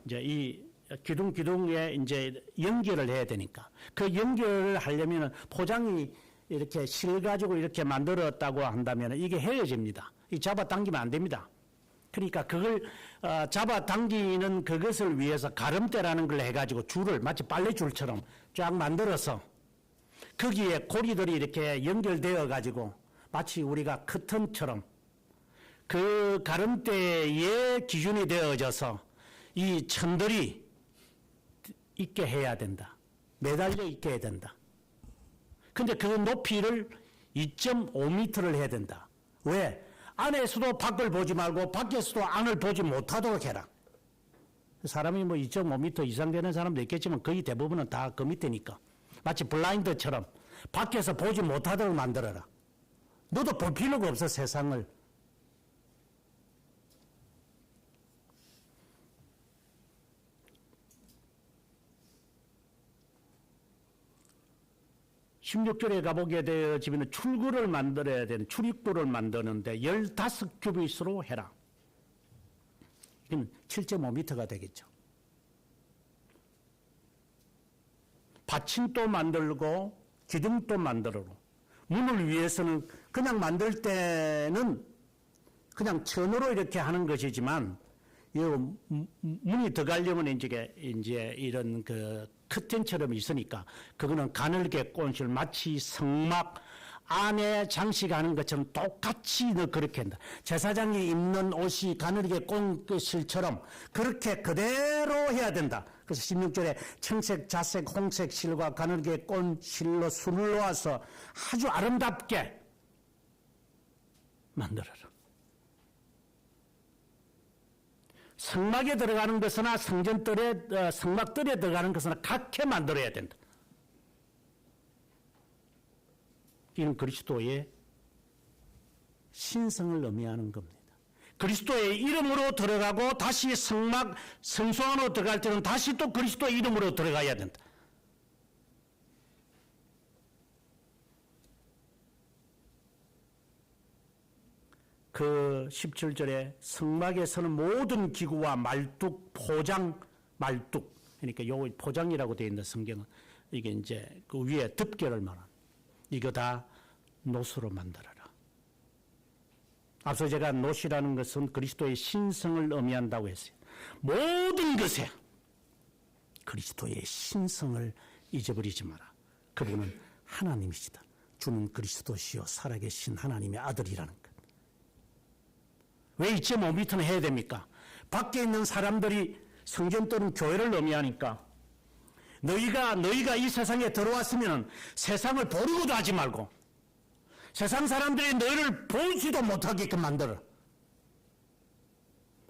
이제 이 기둥에 이제 연결을 해야 되니까 그 연결을 하려면은 포장이 이렇게 실가지고 이렇게 만들었다고 한다면 이게 헤어집니다. 이 잡아당기면 안 됩니다. 그러니까 그걸 잡아당기는 그것을 위해서 가름대라는 걸 해가지고 줄을 마치 빨래줄처럼 쫙 만들어서 거기에 고리들이 이렇게 연결되어 가지고 마치 우리가 커튼처럼 그 가름대에 기준이 되어져서 이 천들이 있게 해야 된다. 매달려 있게 해야 된다. 근데 그 높이를 2.5m를 해야 된다. 왜? 안에서도 밖을 보지 말고 밖에서도 안을 보지 못하도록 해라. 사람이 뭐 2.5m 이상 되는 사람도 있겠지만 거의 대부분은 다 그 밑에니까. 마치 블라인드처럼 밖에서 보지 못하도록 만들어라. 너도 볼 필요가 없어, 세상을. (16절에) 가보게 되어지면 출구를 만들어야 되는, 출입구를 만드는데 15규빗으로 해라. 이건 7.5m가 되겠죠. 받침도 만들고 기둥도 만들어. 문을 위해서는 그냥 만들 때는 그냥 천으로 이렇게 하는 것이지만, 이 문이 들어가려면 이제 이런 그 커튼처럼 있으니까 그거는 가늘게 꼰실, 마치 성막 안에 장식하는 것처럼 똑같이 그렇게 한다. 제사장이 입는 옷이 가늘게 꼰실처럼 그렇게 그대로 해야 된다. 그래서 16절에 청색, 자색, 홍색 실과 가늘게 꼰실로 술을 놓아서 아주 아름답게 만들어라. 성막에 들어가는 것이나 성전뜰에, 성막뜰에 들어가는 것이나 각게 만들어야 된다. 이는 그리스도의 신성을 의미하는 겁니다. 그리스도의 이름으로 들어가고 다시 성막, 성소 안으로 들어갈 때는 다시 또 그리스도의 이름으로 들어가야 된다. 그 17절에 성막에서는 모든 기구와 말뚝, 포장, 말뚝, 그러니까 요 포장이라고 되어 있는 성경은 이게 이제 그 위에 덮개를 말하는, 이거 다 노수로 만들어라. 앞서 제가 노시라는 것은 그리스도의 신성을 의미한다고 했어요. 모든 것에 그리스도의 신성을 잊어버리지 마라. 그분은 하나님이시다. 주는 그리스도시요 살아계신 하나님의 아들이라는 것. 왜 2.5m는 해야 됩니까? 밖에 있는 사람들이, 성전뜰은 교회를 의미하니까, 너희가 이 세상에 들어왔으면 세상을 보려고도 하지 말고 세상 사람들이 너희를 보지도 못하게끔 만들어.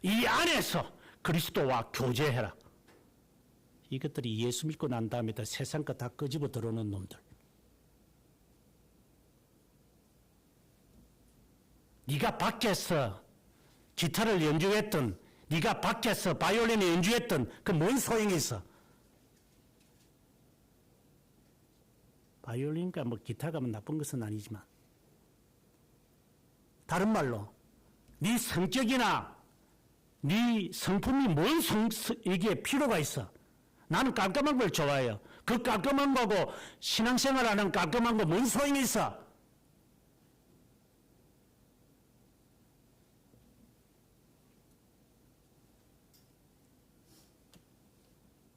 이 안에서 그리스도와 교제해라. 이것들이 예수 믿고 난 다음에 세상 거 다 끄집어 들어오는 놈들. 네가 밖에서 기타를 연주했던, 네가 밖에서 바이올린을 연주했던 그 뭔 소용이 있어? 바이올린과 뭐 기타가 뭐 나쁜 것은 아니지만, 다른 말로 네 성격이나 네 성품이 이게 필요가 있어. 나는 깔끔한 걸 좋아해요. 그 깔끔한 거고 신앙생활하는 깔끔한 거 뭔 소용이 있어?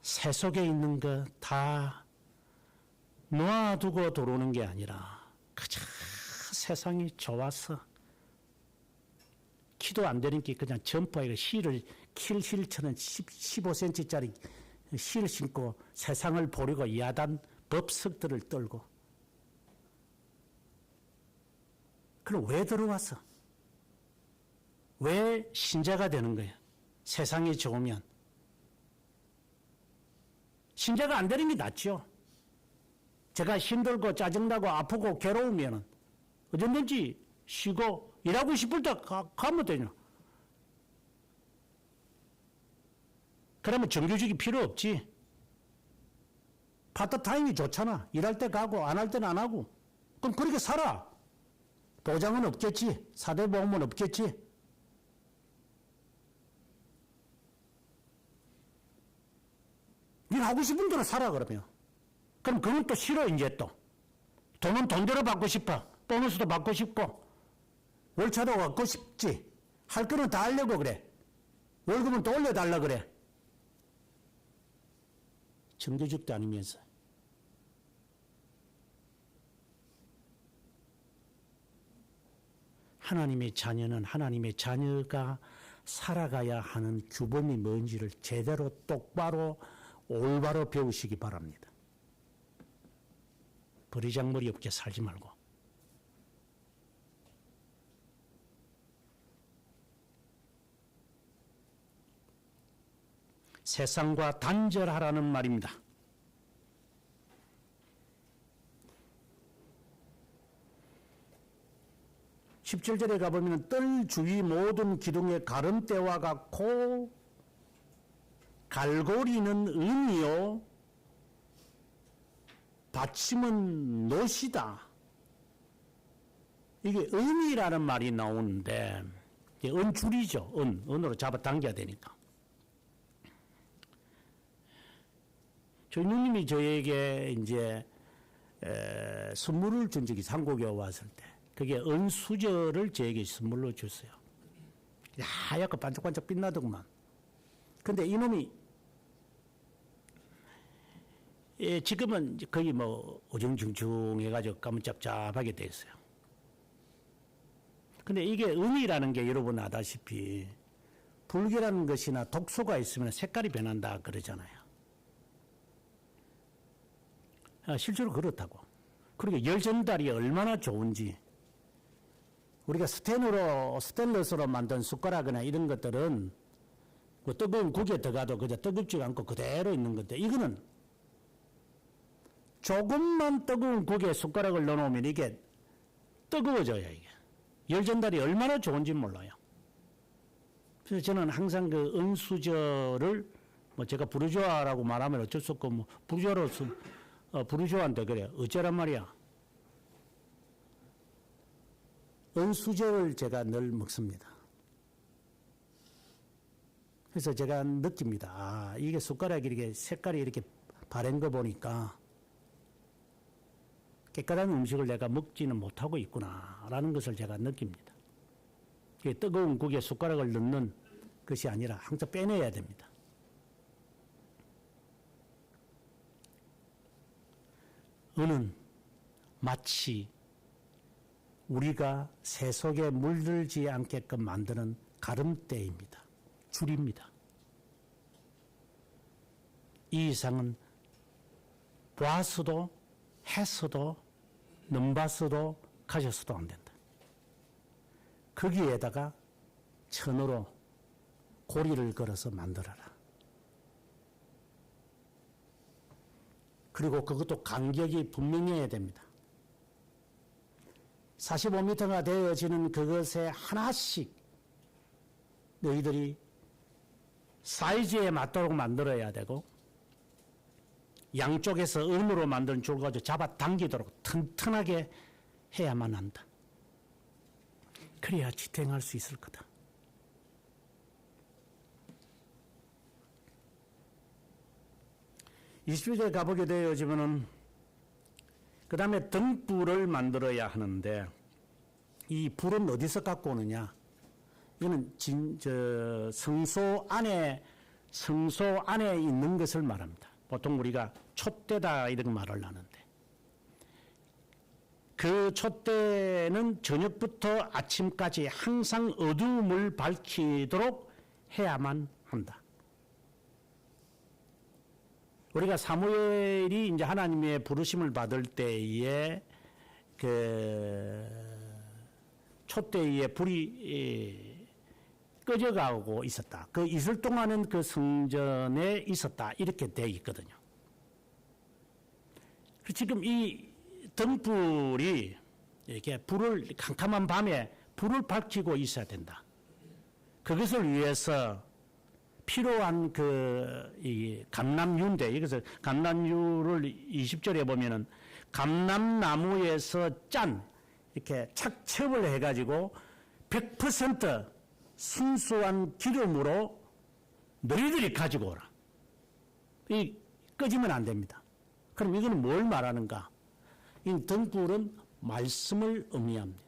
새 속에 있는 거 다 놓아두고 들어오는 게 아니라 그저 세상이 좋아서 키도 안 되는 게 그냥 점퍼에 힐을, 킬힐처럼 15cm짜리 힐을 신고 세상을 보려고 야단 법석들을 떨고. 그럼 왜 들어와서? 왜 신자가 되는 거야? 세상이 좋으면. 신자가 안 되는 게 낫죠. 제가 힘들고 짜증나고 아프고 괴로우면 언제든지 쉬고 일하고 싶을 때 가면 되냐. 그러면 정규직이 필요 없지. 파트타임이 좋잖아. 일할 때 가고 안 할 때는 안 하고. 그럼 그렇게 살아. 보장은 없겠지. 사대보험은 없겠지. 네가 하고 싶은 대로 살아 그러면. 그럼 그건 또 싫어 이제 또. 돈은 돈대로 받고 싶어. 보너스도 받고 싶고. 월차도 받고 싶지. 할 거는 다 하려고 그래. 월급은 또 올려달라 그래. 정규직도 아니면서. 하나님의 자녀는 하나님의 자녀가 살아가야 하는 규범이 뭔지를 제대로 똑바로 올바로 배우시기 바랍니다. 버리장머리 없게 살지 말고. 세상과 단절하라는 말입니다. 17절에 가보면 뜰 주위 모든 기둥에 가름대와 같고 갈고리는 은이요 받침은 노시다. 이게 은이라는 말이 나오는데 은줄이죠. 은으로 잡아당겨야 되니까. 저희 누님이 저에게 이제 선물을 준 적이 한국에 왔을 때 그게 은수저를 저에게 선물로 줬어요. 하얗고 반짝반짝 빛나더구만. 근데 이놈이 지금은 거의 뭐 어정중중해가지고 까무잡잡하게 돼 있어요. 근데 이게 은이라는 게 여러분 아다시피 불길한 것이나 독소가 있으면 색깔이 변한다 그러잖아요. 실제로 그렇다고. 그리고 열전달이 얼마나 좋은지. 우리가 스테인러스로 만든 숟가락이나 이런 것들은 뭐 뜨거운 국에 들어가도 그저 뜨겁지가 않고 그대로 있는 건데 이거는 조금만 뜨거운 국에 숟가락을 넣어놓으면 이게 뜨거워져요. 이게 열전달이 얼마나 좋은지 몰라요. 그래서 저는 항상 그 은수저를 뭐 제가 부르주아라고 말하면 어쩔 수 없고 뭐 부르주아로서 부르주아한테 그래 어쩌란 말이야. 은수저를 제가 늘 먹습니다. 그래서 제가 느낍니다. 아, 이게 숟가락이 이렇게 색깔이 이렇게 바랜 거 보니까 깨끗한 음식을 내가 먹지는 못하고 있구나라는 것을 제가 느낍니다. 뜨거운 국에 숟가락을 넣는 것이 아니라 항상 빼내야 됩니다. 은은 마치 우리가 새 속에 물들지 않게끔 만드는 가름대입니다. 줄입니다. 이 이상은 보았어도 했어도 넘봤어도 가졌어도 안 된다. 거기에다가 천으로 고리를 걸어서 만들어라. 그리고 그것도 간격이 분명해야 됩니다. 45m가 되어지는 그것에 하나씩 너희들이 사이즈에 맞도록 만들어야 되고 양쪽에서 은으로 만든 줄 가지고 잡아당기도록 튼튼하게 해야만 한다. 그래야 지탱할 수 있을 거다. 이스라엘에 가보게 되어지면은 그 다음에 등불을 만들어야 하는데 이 불은 어디서 갖고 오느냐? 이거는 성소 안에 있는 것을 말합니다. 보통 우리가 촛대다 이런 말을 하는데 그 촛대는 저녁부터 아침까지 항상 어두움을 밝히도록 해야만 한다. 우리가 사무엘이 이제 하나님의 부르심을 받을 때에 그 촛대에 불이 꺼져가고 있었다. 그 있을 동안은 그 성전에 있었다. 이렇게 되어 있거든요. 지금 이 등불이 이렇게 캄캄한 밤에 불을 밝히고 있어야 된다. 그것을 위해서 필요한 이 감람유인데, 이것을 감람유를 20절에 보면은 감람나무에서 이렇게 착첩을 해가지고 100% 순수한 기름으로 너희들이 가지고 오라. 꺼지면 안 됩니다. 그럼 이거는 뭘 말하는가? 이 등불은 말씀을 의미합니다.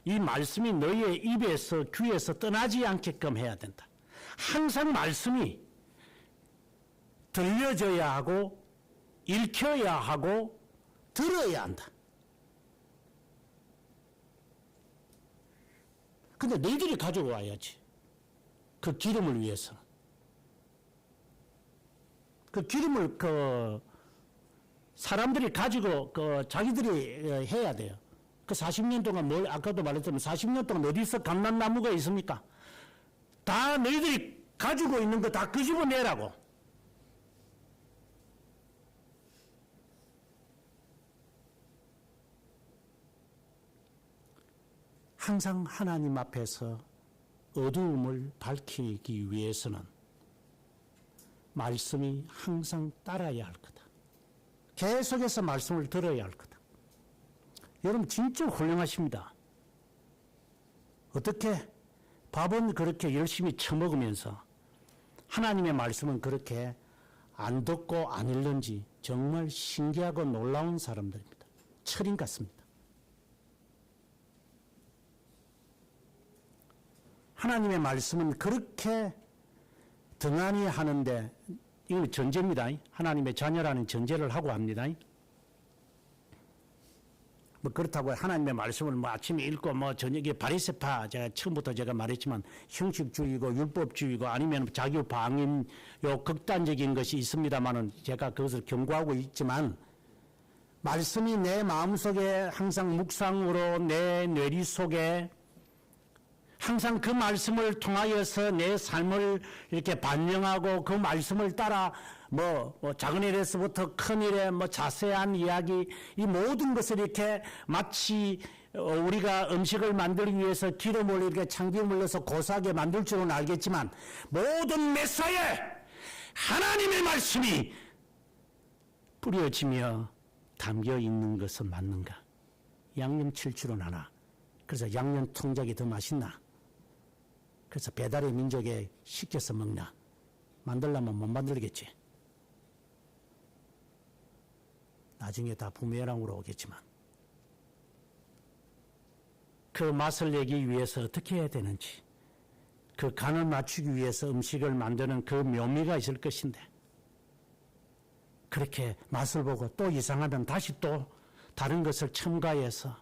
이 말씀이 너희의 입에서 귀에서 떠나지 않게끔 해야 된다. 항상 말씀이 들려져야 하고 읽혀야 하고 들어야 한다. 근데 너희들이 가지고 와야지. 그 기름을 위해서. 그 기름을 사람들이 가지고 자기들이 해야 돼요. 그 40년 동안 아까도 말했지만 40년 동안 어디서 감람나무가 있습니까? 다 너희들이 가지고 있는 거 다 끄집어내라고. 항상 하나님 앞에서 어두움을 밝히기 위해서는 말씀이 항상 따라야 할 거다. 계속해서 말씀을 들어야 할 거다. 여러분 진짜 훌륭하십니다. 어떻게 밥은 그렇게 열심히 처먹으면서 하나님의 말씀은 그렇게 안 듣고 안 읽는지 정말 신기하고 놀라운 사람들입니다. 철인 같습니다. 하나님의 말씀은 그렇게 등한히 하는데 이건 전제입니다. 하나님의 자녀라는 전제를 하고 합니다. 뭐 그렇다고 하나님의 말씀을 뭐 아침에 읽고 뭐 저녁에 바리새파 제가 처음부터 제가 말했지만 형식주의고 율법주의고 아니면 자기 방임 요 극단적인 것이 있습니다만은 제가 그것을 경고하고 있지만 말씀이 내 마음속에 항상 묵상으로 내 뇌리 속에 항상 그 말씀을 통하여서 내 삶을 이렇게 반영하고 그 말씀을 따라 뭐 작은 일에서부터 큰 일에 뭐 자세한 이야기 이 모든 것을 이렇게 마치 우리가 음식을 만들기 위해서 기름을 이렇게 참기름을 넣어서 고소하게 만들 줄은 알겠지만 모든 메사에 하나님의 말씀이 뿌려지며 담겨 있는 것은 맞는가? 양념 칠 줄은 아나. 그래서 양념 통작이 더 맛있나? 그래서 배달의 민족에 시켜서 먹나? 만들려면 못 만들겠지. 나중에 다 부메랑으로 오겠지만 그 맛을 내기 위해서 어떻게 해야 되는지 그 간을 맞추기 위해서 음식을 만드는 그 묘미가 있을 것인데 그렇게 맛을 보고 또 이상하면 다시 또 다른 것을 첨가해서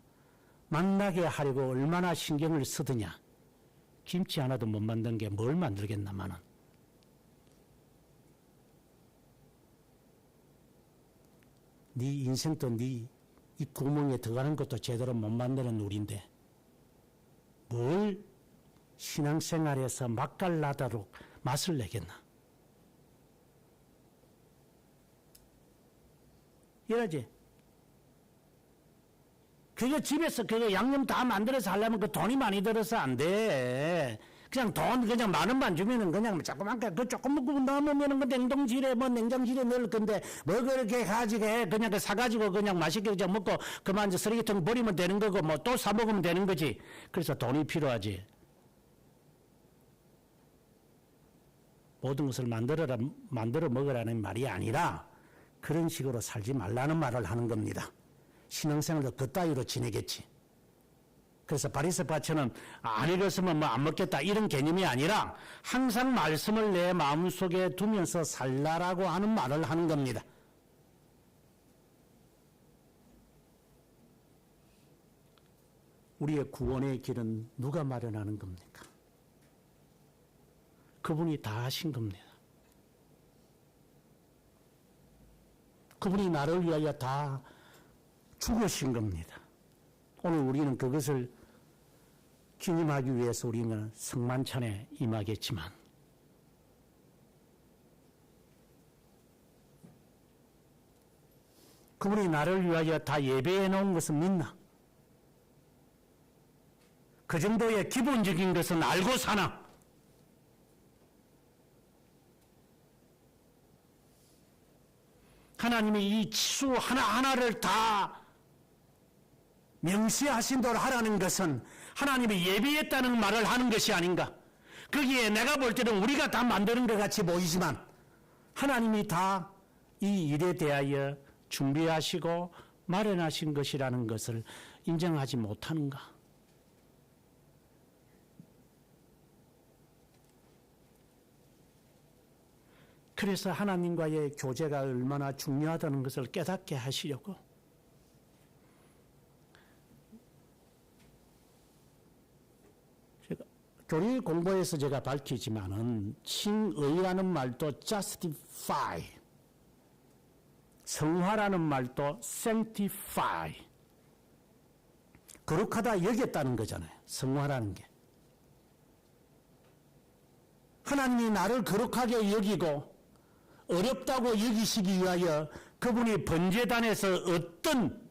맛나게 하려고 얼마나 신경을 쓰느냐. 김치 하나도 못 만든 게 뭘 만들겠나마는. 네 인생도 네 이 구멍에 들어가는 것도 제대로 못 만드는 우리인데 뭘 신앙생활에서 맛깔나도록 맛을 내겠나. 이러지. 그거 집에서 그거 양념 다 만들어서 하려면 그 돈이 많이 들어서 안 돼. 그냥 돈 그냥 10,000원만 주면은 그냥 조그만 거 그 조금 먹고 남으면은 그 냉동실에 뭐 냉장실에 넣을 건데 뭐 그렇게 가지고 해. 그냥 그 사가지고 그냥 맛있게 그냥 먹고 그만 이제 쓰레기통 버리면 되는 거고 뭐 또 사 먹으면 되는 거지. 그래서 돈이 필요하지. 모든 것을 만들어 먹으라는 말이 아니라 그런 식으로 살지 말라는 말을 하는 겁니다. 신앙생활도 그따위로 지내겠지. 그래서 바리새파처럼 안 읽었으면 뭐 안 먹겠다 이런 개념이 아니라 항상 말씀을 내 마음속에 두면서 살라라고 하는 말을 하는 겁니다. 우리의 구원의 길은 누가 마련하는 겁니까? 그분이 다 하신 겁니다. 그분이 나를 위하여 다 죽으신 겁니다. 오늘 우리는 그것을 기념하기 위해서 우리는 성만찬에 임하겠지만 그분이 나를 위하여 다 예배해 놓은 것은 믿나? 그 정도의 기본적인 것은 알고 사나? 하나님이 이 치수 하나하나를 다 명시하신 대로 하라는 것은 하나님이 예비했다는 말을 하는 것이 아닌가. 거기에 내가 볼 때는 우리가 다 만드는 것 같이 보이지만 하나님이 다 이 일에 대하여 준비하시고 마련하신 것이라는 것을 인정하지 못하는가. 그래서 하나님과의 교제가 얼마나 중요하다는 것을 깨닫게 하시려고 교리 공부에서 제가 밝히지만은 칭의라는 말도 justify, 성화라는 말도 sanctify, 거룩하다 여겼다는 거잖아요. 성화라는 게. 하나님이 나를 거룩하게 여기고 어렵다고 여기시기 위하여 그분이 번제단에서 어떤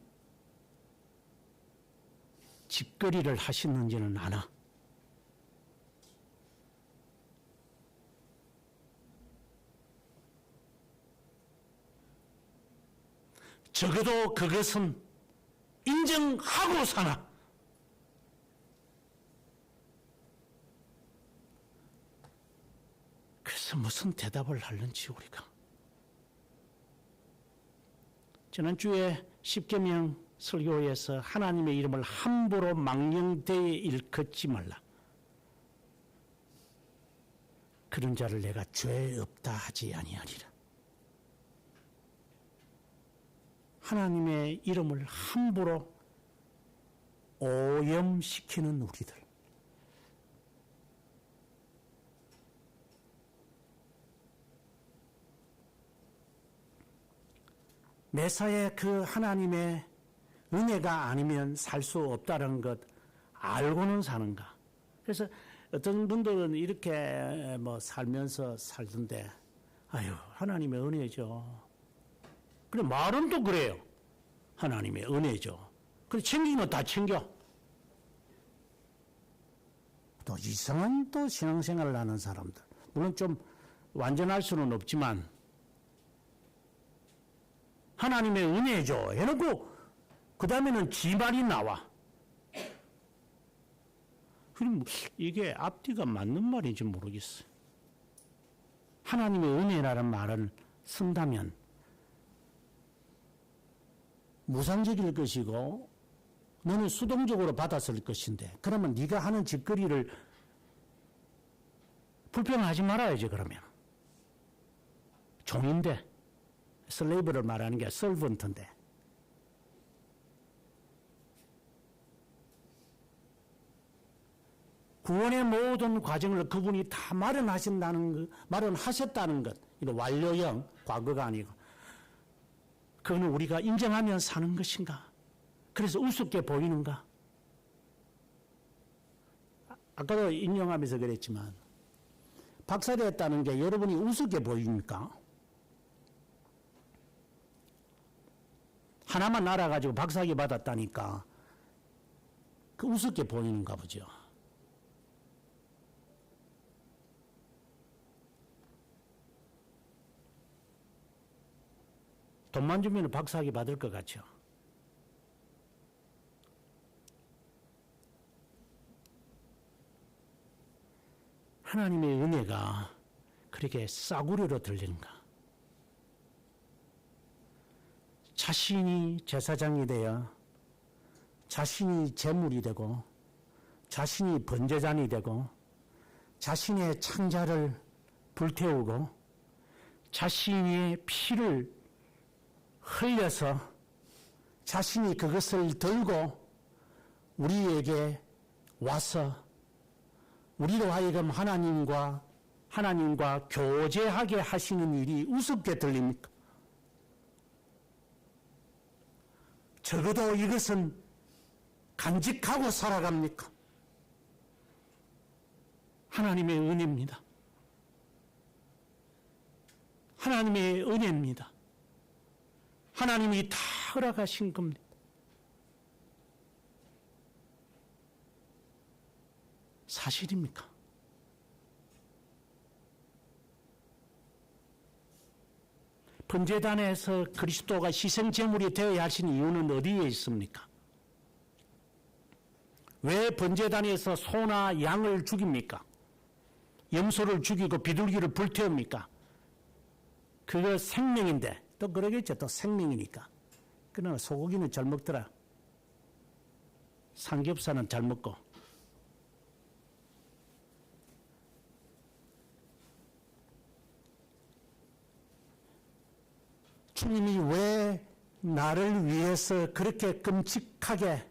짓거리를 하시는지는 아나. 적어도 그것은 인정하고 사나. 그래서 무슨 대답을 하는지 우리가. 지난주에 십계명 설교에서 하나님의 이름을 함부로 망령되이 일컫지 말라. 그런 자를 내가 죄 없다 하지 아니하리라. 하나님의 이름을 함부로 오염시키는 우리들. 매사에 그 하나님의 은혜가 아니면 살 수 없다는 것 알고는 사는가. 그래서 어떤 분들은 이렇게 살면서 살던데, 아유, 하나님의 은혜죠. 그래, 말은 또 그래요. 하나님의 은혜죠. 그래, 챙기면 다 챙겨. 또 이상한 또 신앙생활을 하는 사람들. 물론 좀 완전할 수는 없지만, 하나님의 은혜죠. 해놓고, 그 다음에는 지 말이 나와. 그럼 이게 앞뒤가 맞는 말인지 모르겠어요. 하나님의 은혜라는 말을 쓴다면, 무상적일 것이고 너는 수동적으로 받았을 것인데 그러면 네가 하는 짓거리를 불평하지 말아야지. 그러면 종인데 슬레이브를 말하는 게 설번트인데 구원의 모든 과정을 그분이 다 마련하셨다는 것, 이거 완료형 과거가 아니고 그거는 우리가 인정하면 사는 것인가? 그래서 우습게 보이는가? 아까도 인용하면서 그랬지만 박사됐다는 게 여러분이 우습게 보입니까? 하나만 알아가지고 박사학위 받았다니까 그 우습게 보이는가 보죠. 돈만 주면 박사학위 받을 것 같죠. 하나님의 은혜가 그렇게 싸구려로 들리는가? 자신이 제사장이 되어 자신이 제물이 되고 자신이 번제잔이 되고 자신의 창자를 불태우고 자신의 피를 흘려서 자신이 그것을 들고 우리에게 와서 우리로 하여금 하나님과 교제하게 하시는 일이 우습게 들립니까? 적어도 이것은 간직하고 살아갑니까? 하나님의 은혜입니다. 하나님의 은혜입니다. 하나님이 다 허락하신 겁니다. 사실입니까? 번제단에서 그리스도가 희생제물이 되어야 하신 이유는 어디에 있습니까? 왜 번제단에서 소나 양을 죽입니까? 염소를 죽이고 비둘기를 불태웁니까? 그거 생명인데 또 그러겠죠. 또 생명이니까. 그러나 소고기는 잘 먹더라. 삼겹살은 잘 먹고. 주님이 왜 나를 위해서 그렇게 끔찍하게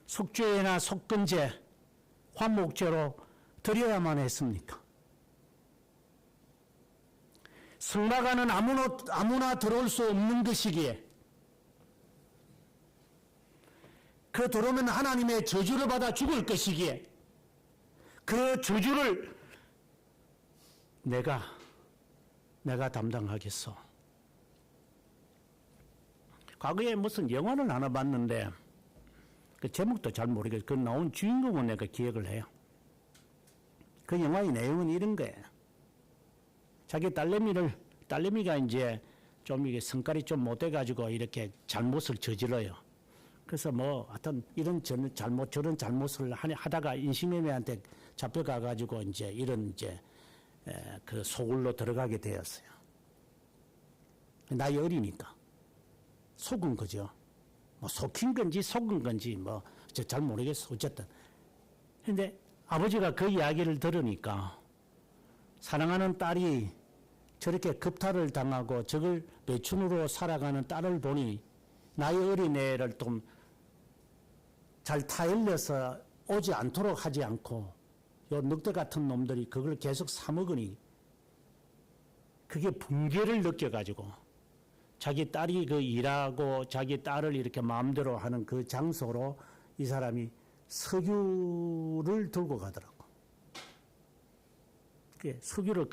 속죄나 속건제, 화목제로 드려야만 했습니까? 성막안은 아무나 들어올 수 없는 것이기에 그 들어오면 하나님의 저주를 받아 죽을 것이기에 그 저주를 내가 담당하겠소. 과거에 무슨 영화를 하나 봤는데 그 제목도 잘 모르겠어요. 그 나온 주인공은 내가 기억을 해요. 그 영화의 내용은 이런 거예요. 자기 딸내미가 이제 좀 이게 성깔이 좀 못돼가지고 이렇게 잘못을 저질러요. 그래서 뭐 하여튼 이런 저런 잘못을 하다가 인신매매한테 잡혀가가지고 이제 이런 그 소굴로 들어가게 되었어요. 나이 어리니까 속은 거죠. 뭐 속인 건지 속은 건지 뭐 잘 모르겠어. 어쨌든. 근데 아버지가 그 이야기를 들으니까 사랑하는 딸이 저렇게 급탈을 당하고 저걸 매춘으로 살아가는 딸을 보니 나이 어린 애를 좀 잘 타일려서 오지 않도록 하지 않고 요 늑대 같은 놈들이 그걸 계속 사먹으니 그게 분개를 느껴가지고 자기 딸이 그 일하고 자기 딸을 이렇게 마음대로 하는 그 장소로 이 사람이 석유를 들고 가더라고. 석유를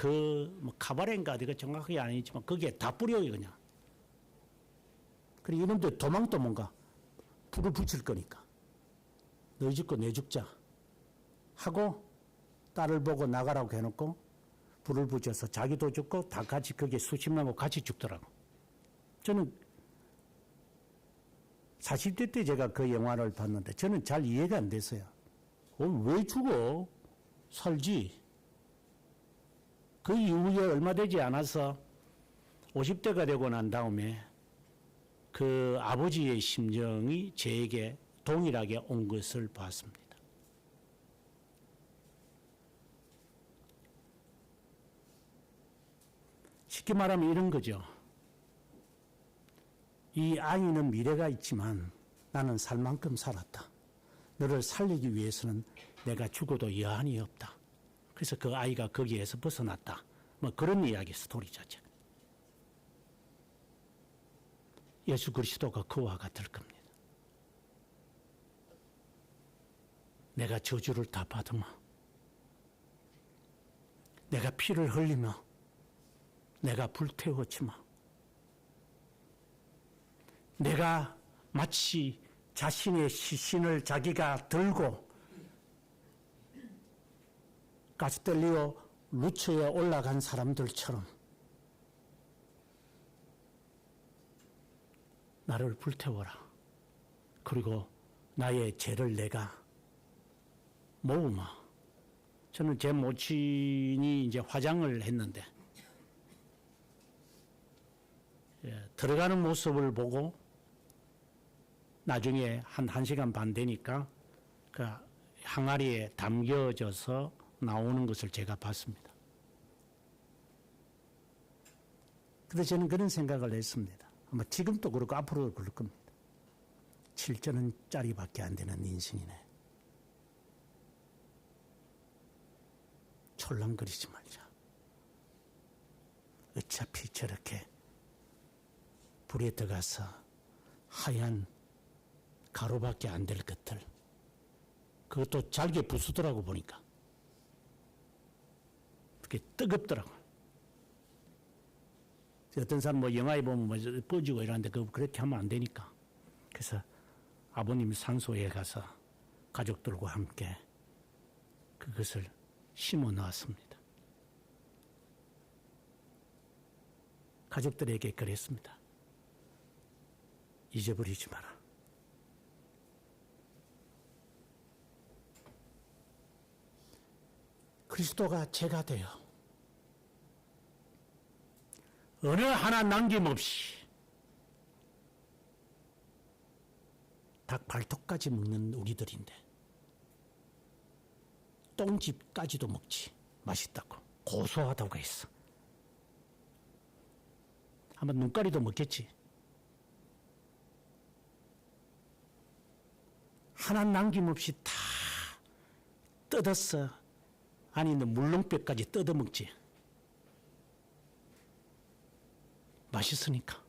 뭐 카바레인가 어디가 정확하게 아니지만 거기에 다 뿌려요, 그냥. 그리고 이놈들 도망도 뭔가 불을 붙일 거니까. 너희 죽고 내 죽자. 하고 딸을 보고 나가라고 해놓고 불을 붙여서 자기도 죽고 다 같이 거기에 수십 명하고 같이 죽더라고. 저는 40대 때 제가 그 영화를 봤는데 저는 잘 이해가 안 됐어요. 왜 죽어? 살지. 그 이후에 얼마 되지 않아서 50대가 되고 난 다음에 그 아버지의 심정이 저에게 동일하게 온 것을 봤습니다. 쉽게 말하면 이런 거죠. 이 아이는 미래가 있지만 나는 살 만큼 살았다. 너를 살리기 위해서는 내가 죽어도 여한이 없다. 그래서 그 아이가 거기에서 벗어났다. 뭐 그런 이야기 스토리 자체. 예수 그리스도가 그와 같을 겁니다. 내가 저주를 다 받으며 내가 피를 흘리며 내가 불태웠지만 내가 마치 자신의 시신을 자기가 들고 가스텔리오 루처에 올라간 사람들처럼 나를 불태워라. 그리고 나의 죄를 내가 모으마. 저는 제 모친이 이제 화장을 했는데 들어가는 모습을 보고 나중에 한 1시간 반 되니까 그 항아리에 담겨져서 나오는 것을 제가 봤습니다. 그래서 저는 그런 생각을 했습니다. 아마 지금도 그렇고 앞으로도 그럴 겁니다. 7천원짜리밖에 안 되는 인생이네. 촐랑거리지 말자. 어차피 저렇게 불에 들어가서 하얀 가루밖에 안 될 것들. 그것도 잘게 부수더라고 보니까. 그게 뜨겁더라고. 어떤 사람 뭐 영화에 보면 뭐 뻗지고 이러는데 그렇게 하면 안 되니까. 그래서 아버님 산소에 가서 가족들과 함께 그것을 심어 놨습니다. 가족들에게 그랬습니다. 잊어버리지 마라. 그리스도가 제가 되어 어느 하나 남김없이 닭 발톱까지 먹는 우리들인데 똥집까지도 먹지. 맛있다고 고소하다고 했어. 아마 눈가리도 먹겠지. 하나 남김없이 다 뜯었어. 안에 있는 물렁뼈까지 뜯어먹지. 맛있으니까.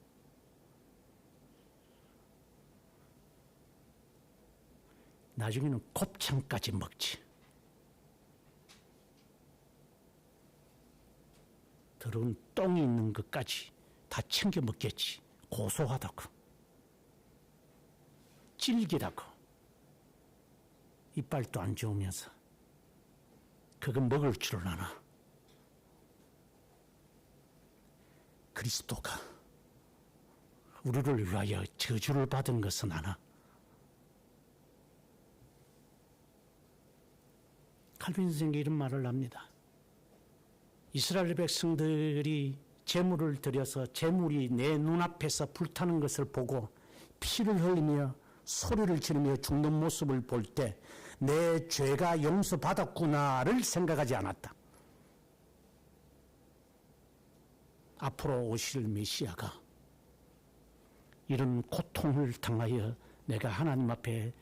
나중에는 곱창까지 먹지. 더러운 똥이 있는 것까지 다 챙겨 먹겠지. 고소하다고. 질기다고. 이빨도 안 좋으면서 그거 먹을 줄을 아나. 그리스도가 우리를 위하여 저주를 받은 것은 아나. 칼빈 선생이 이런 말을 합니다. 이스라엘 백성들이 제물을 드려서 제물이 내 눈앞에서 불타는 것을 보고 피를 흘리며 소리를 지르며 죽는 모습을 볼 때 내 죄가 용서받았구나를 생각하지 않았다. 앞으로 오실 메시아가 이런 고통을 당하여 내가 하나님 앞에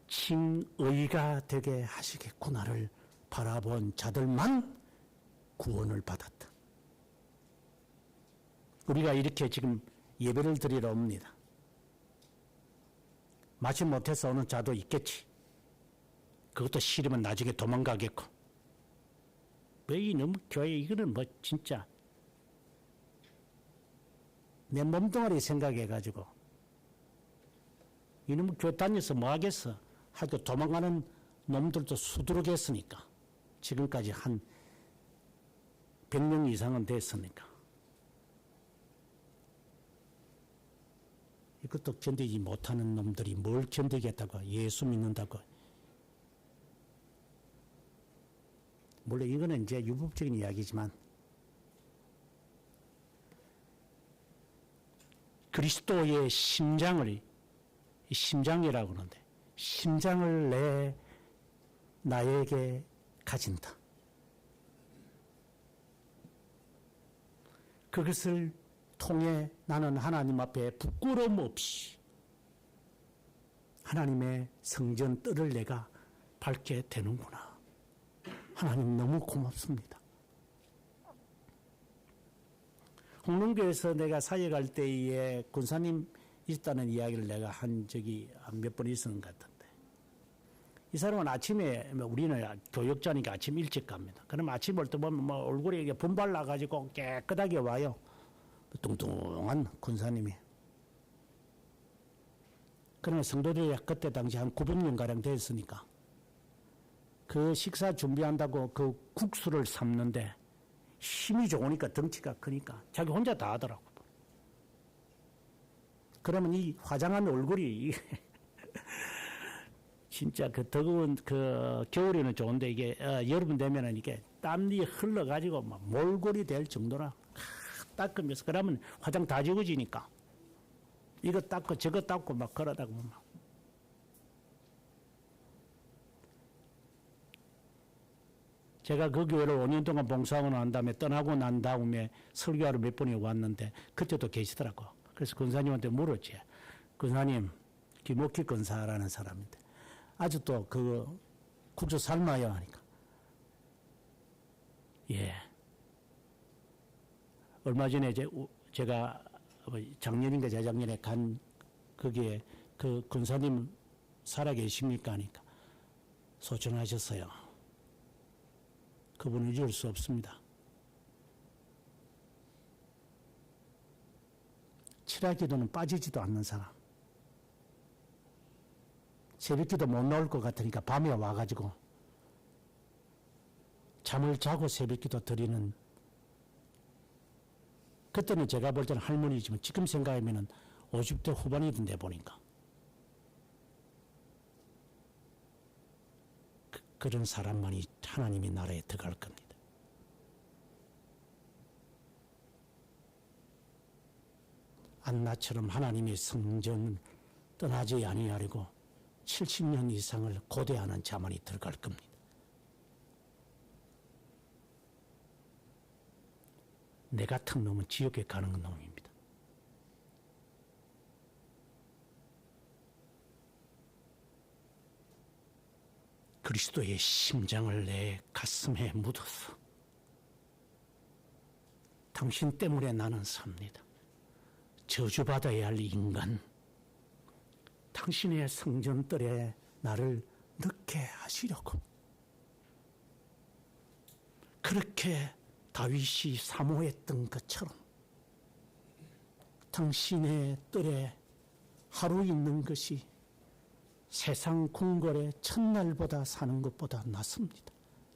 칭의가 되게 하시겠구나를 바라본 자들만 구원을 받았다. 우리가 이렇게 지금 예배를 드리러 옵니다. 마치 못해서 오는 자도 있겠지. 그것도 싫으면 나중에 도망가겠고. 뭐 이놈 교회 이거는 뭐 진짜 내 몸뚱아리 생각해가지고 이놈 교회 다녀서 뭐 하겠어 하고 도망가는 놈들도 수두룩했으니까. 지금까지 한 100명 이상은 됐으니까. 이것도 견디지 못하는 놈들이 뭘 견디겠다고. 예수 믿는다고. 물론 이거는 이제 유법적인 이야기지만 그리스도의 심장을, 심장이라고 하는데 심장을 나에게 가진다. 그것을 통해 나는 하나님 앞에 부끄러움 없이 하나님의 성전 뜰을 내가 밟게 되는구나. 하나님 너무 고맙습니다. 홍릉교에서 내가 사역할 때에 군사님 있다는 이야기를 내가 한 적이 몇 번 있었는 것 같은데, 이 사람은 아침에, 우리는 교역자니까 아침 일찍 갑니다. 그럼 아침 올 때 보면 뭐 얼굴이 이게 분발 나가지고 깨끗하게 와요. 뚱뚱한 군사님이. 그러면 성도들이 그때 당시 한 900명가량 됐으니까 그 식사 준비한다고 그 국수를 삶는데 힘이 좋으니까 덩치가 크니까 자기 혼자 다 하더라고. 그러면 이 화장한 얼굴이 진짜 그 더운 그 겨울에는 좋은데 이게 여름 되면은 이게 땀이 흘러가지고 막 몰골이 될 정도라 닦으면서. 그러면 화장 다 지워지니까 이거 닦고 저거 닦고 막 그러다가 막. 제가 그 교회를 5년 동안 봉사하고 난 다음에 떠나고 난 다음에 설교하러 몇 번이 왔는데 그때도 계시더라고. 그래서 권사님한테 물었지. 권사님, 김옥희 권사라는 사람인데 아직도 그 국수 삶아요 하니까. 예. 얼마 전에 제가 작년인가 재작년에 간 거기에 그 권사님 살아계십니까 하니까 소천하셨어요. 그분은 잊을 수 없습니다. 칠하기도는 빠지지도 않는 사람. 새벽기도 못 나올 것 같으니까 밤에 와가지고 잠을 자고 새벽기도 드리는. 그때는 제가 볼 때는 할머니지만 지금 생각하면은 50대 후반이던데 보니까. 그런 사람만이 하나님의 나라에 들어갈 겁니다. 안나처럼 하나님의 성전을 떠나지 아니하려고 70년 이상을 고대하는 자만이 들어갈 겁니다. 내 같은 놈은 지옥에 가는 놈입니다. 그리스도의 심장을 내 가슴에 묻어서 당신 때문에 나는 삽니다. 저주받아야 할 인간, 당신의 성전뜰에 나를 넣게 하시려고. 그렇게 다윗이 사모했던 것처럼 당신의 뜰에 하루 있는 것이 세상 궁궐에 첫날보다 사는 것보다 낫습니다.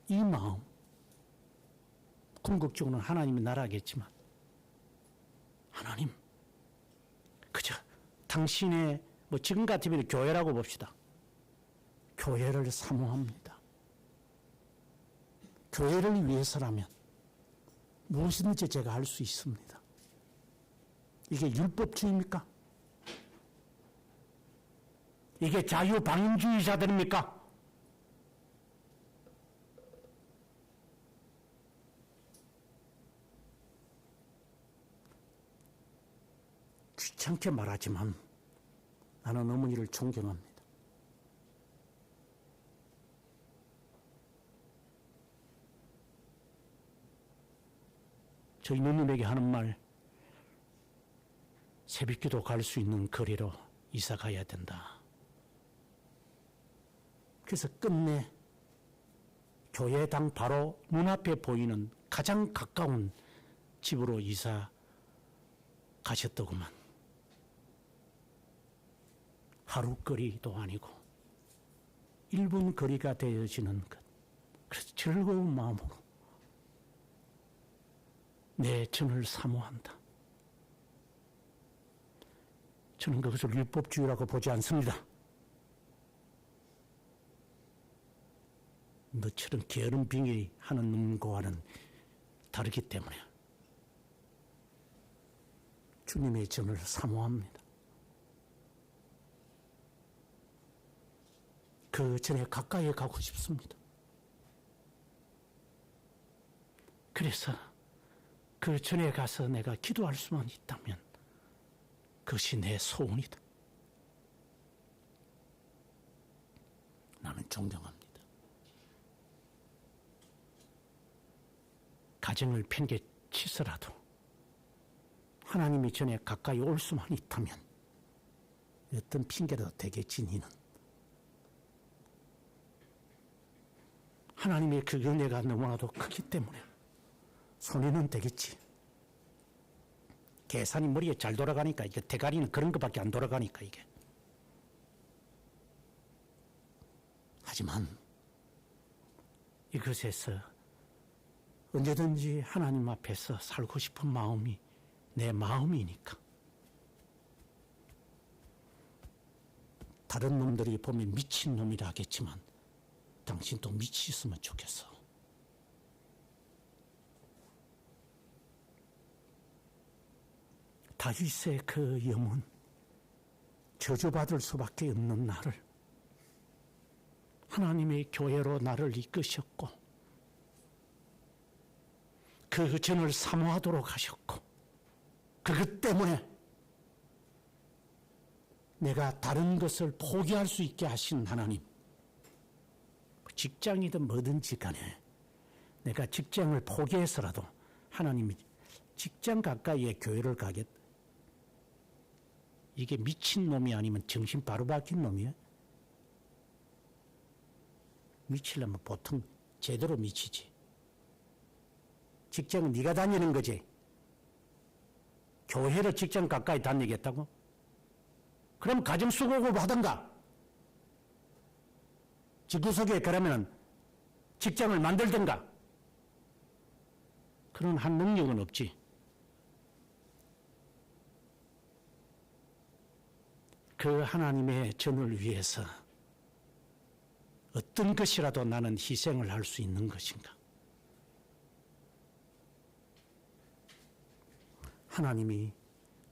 이 마음, 궁극적으로는 하나님의 나라겠지만 하나님, 그저 당신의 지금 같으면 교회라고 봅시다. 교회를 사모합니다. 교회를 위해서라면 무엇이든지 제가 할 수 있습니다. 이게 율법주의입니까? 이게 자유방임주의자들입니까? 귀찮게 말하지만 나는 어머니를 존경합니다. 저희 누님에게 하는 말, 새벽기도 갈 수 있는 거리로 이사 가야 된다. 그래서 끝내 교회당 바로 눈앞에 보이는 가장 가까운 집으로 이사 가셨더구만. 하루 거리도 아니고 1분 거리가 되어지는 것. 그래서 즐거운 마음으로 내 전을 사모한다. 저는 그것을 율법주의라고 보지 않습니다. 너처럼 게으른 빙의 하는 놈과는 다르기 때문에 주님의 전을 사모합니다. 그 전에 가까이 가고 싶습니다. 그래서 그 전에 가서 내가 기도할 수만 있다면 그것이 내 소원이다. 나는 존경합니다. 가정을 팽개치서라도 하나님이 전에 가까이 올 수만 있다면 어떤 핑계라도 되겠지 니는. 하나님의 그 은혜가 너무나도 크기 때문에 손해는 되겠지. 계산이 머리에 잘 돌아가니까 이게 대가리는 그런 것밖에 안 돌아가니까 이게. 하지만 이것에서 언제든지 하나님 앞에서 살고 싶은 마음이 내 마음이니까. 다른 놈들이 보면 미친 놈이라 하겠지만 당신도 미치셨으면 좋겠어. 다윗의 그 영혼, 저주받을 수밖에 없는 나를 하나님의 교회로 나를 이끄셨고 그 전을 사모하도록 하셨고 그것 때문에 내가 다른 것을 포기할 수 있게 하신 하나님, 직장이든 뭐든지 간에 내가 직장을 포기해서라도 하나님이 직장 가까이에 교회를 가겠다. 이게 미친 놈이 아니면 정신 바로 박힌 놈이야? 미치려면 보통 제대로 미치지. 직장은 네가 다니는 거지. 교회를 직장 가까이 다니겠다고? 그럼 가정수고를 하든가. 집구석에 그러면 직장을 만들든가. 그런 한 능력은 없지. 그 하나님의 전을 위해서 어떤 것이라도 나는 희생을 할 수 있는 것인가? 하나님이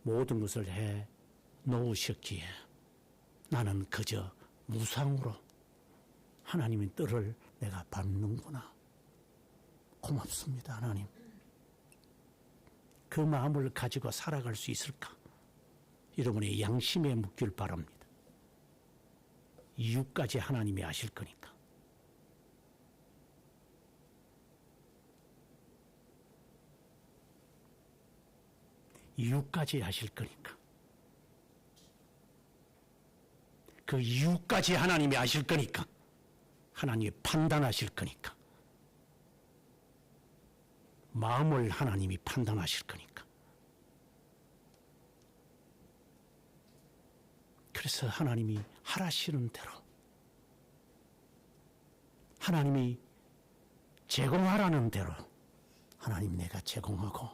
모든 것을 해 놓으셨기에 나는 그저 무상으로 하나님의 뜻을 내가 밟는구나. 고맙습니다, 하나님. 그 마음을 가지고 살아갈 수 있을까? 여러분의 양심에 묻길 바랍니다. 이유까지 하나님이 아실 거니까. 이유까지 아실 거니까. 그 이유까지 하나님이 아실 거니까. 하나님이 판단하실 거니까. 마음을 하나님이 판단하실 거니까. 그래서 하나님이 하라시는 대로 하나님이 제공하라는 대로 하나님 내가 제공하고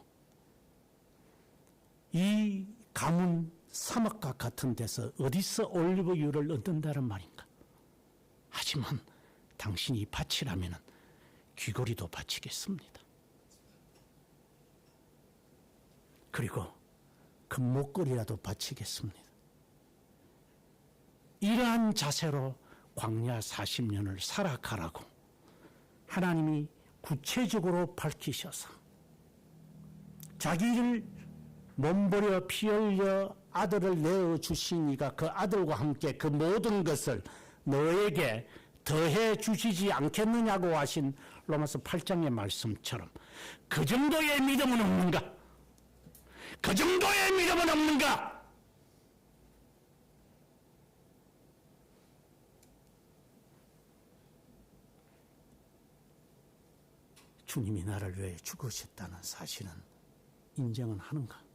이 가문 사막과 같은 데서 어디서 올리브유를 얻는다는 말인가? 하지만 당신이 바치라면 귀걸이도 바치겠습니다. 그리고 금목걸이라도 바치겠습니다. 이러한 자세로 광야 40년을 살아가라고 하나님이 구체적으로 밝히셔서 자기를 몸버려 피 흘려 아들을 내어주신 이가 그 아들과 함께 그 모든 것을 너에게 더해 주시지 않겠느냐고 하신 로마서 8장의 말씀처럼 그 정도의 믿음은 없는가? 그 정도의 믿음은 없는가? 주님이 나를 위해 죽으셨다는 사실은 인정은 하는가?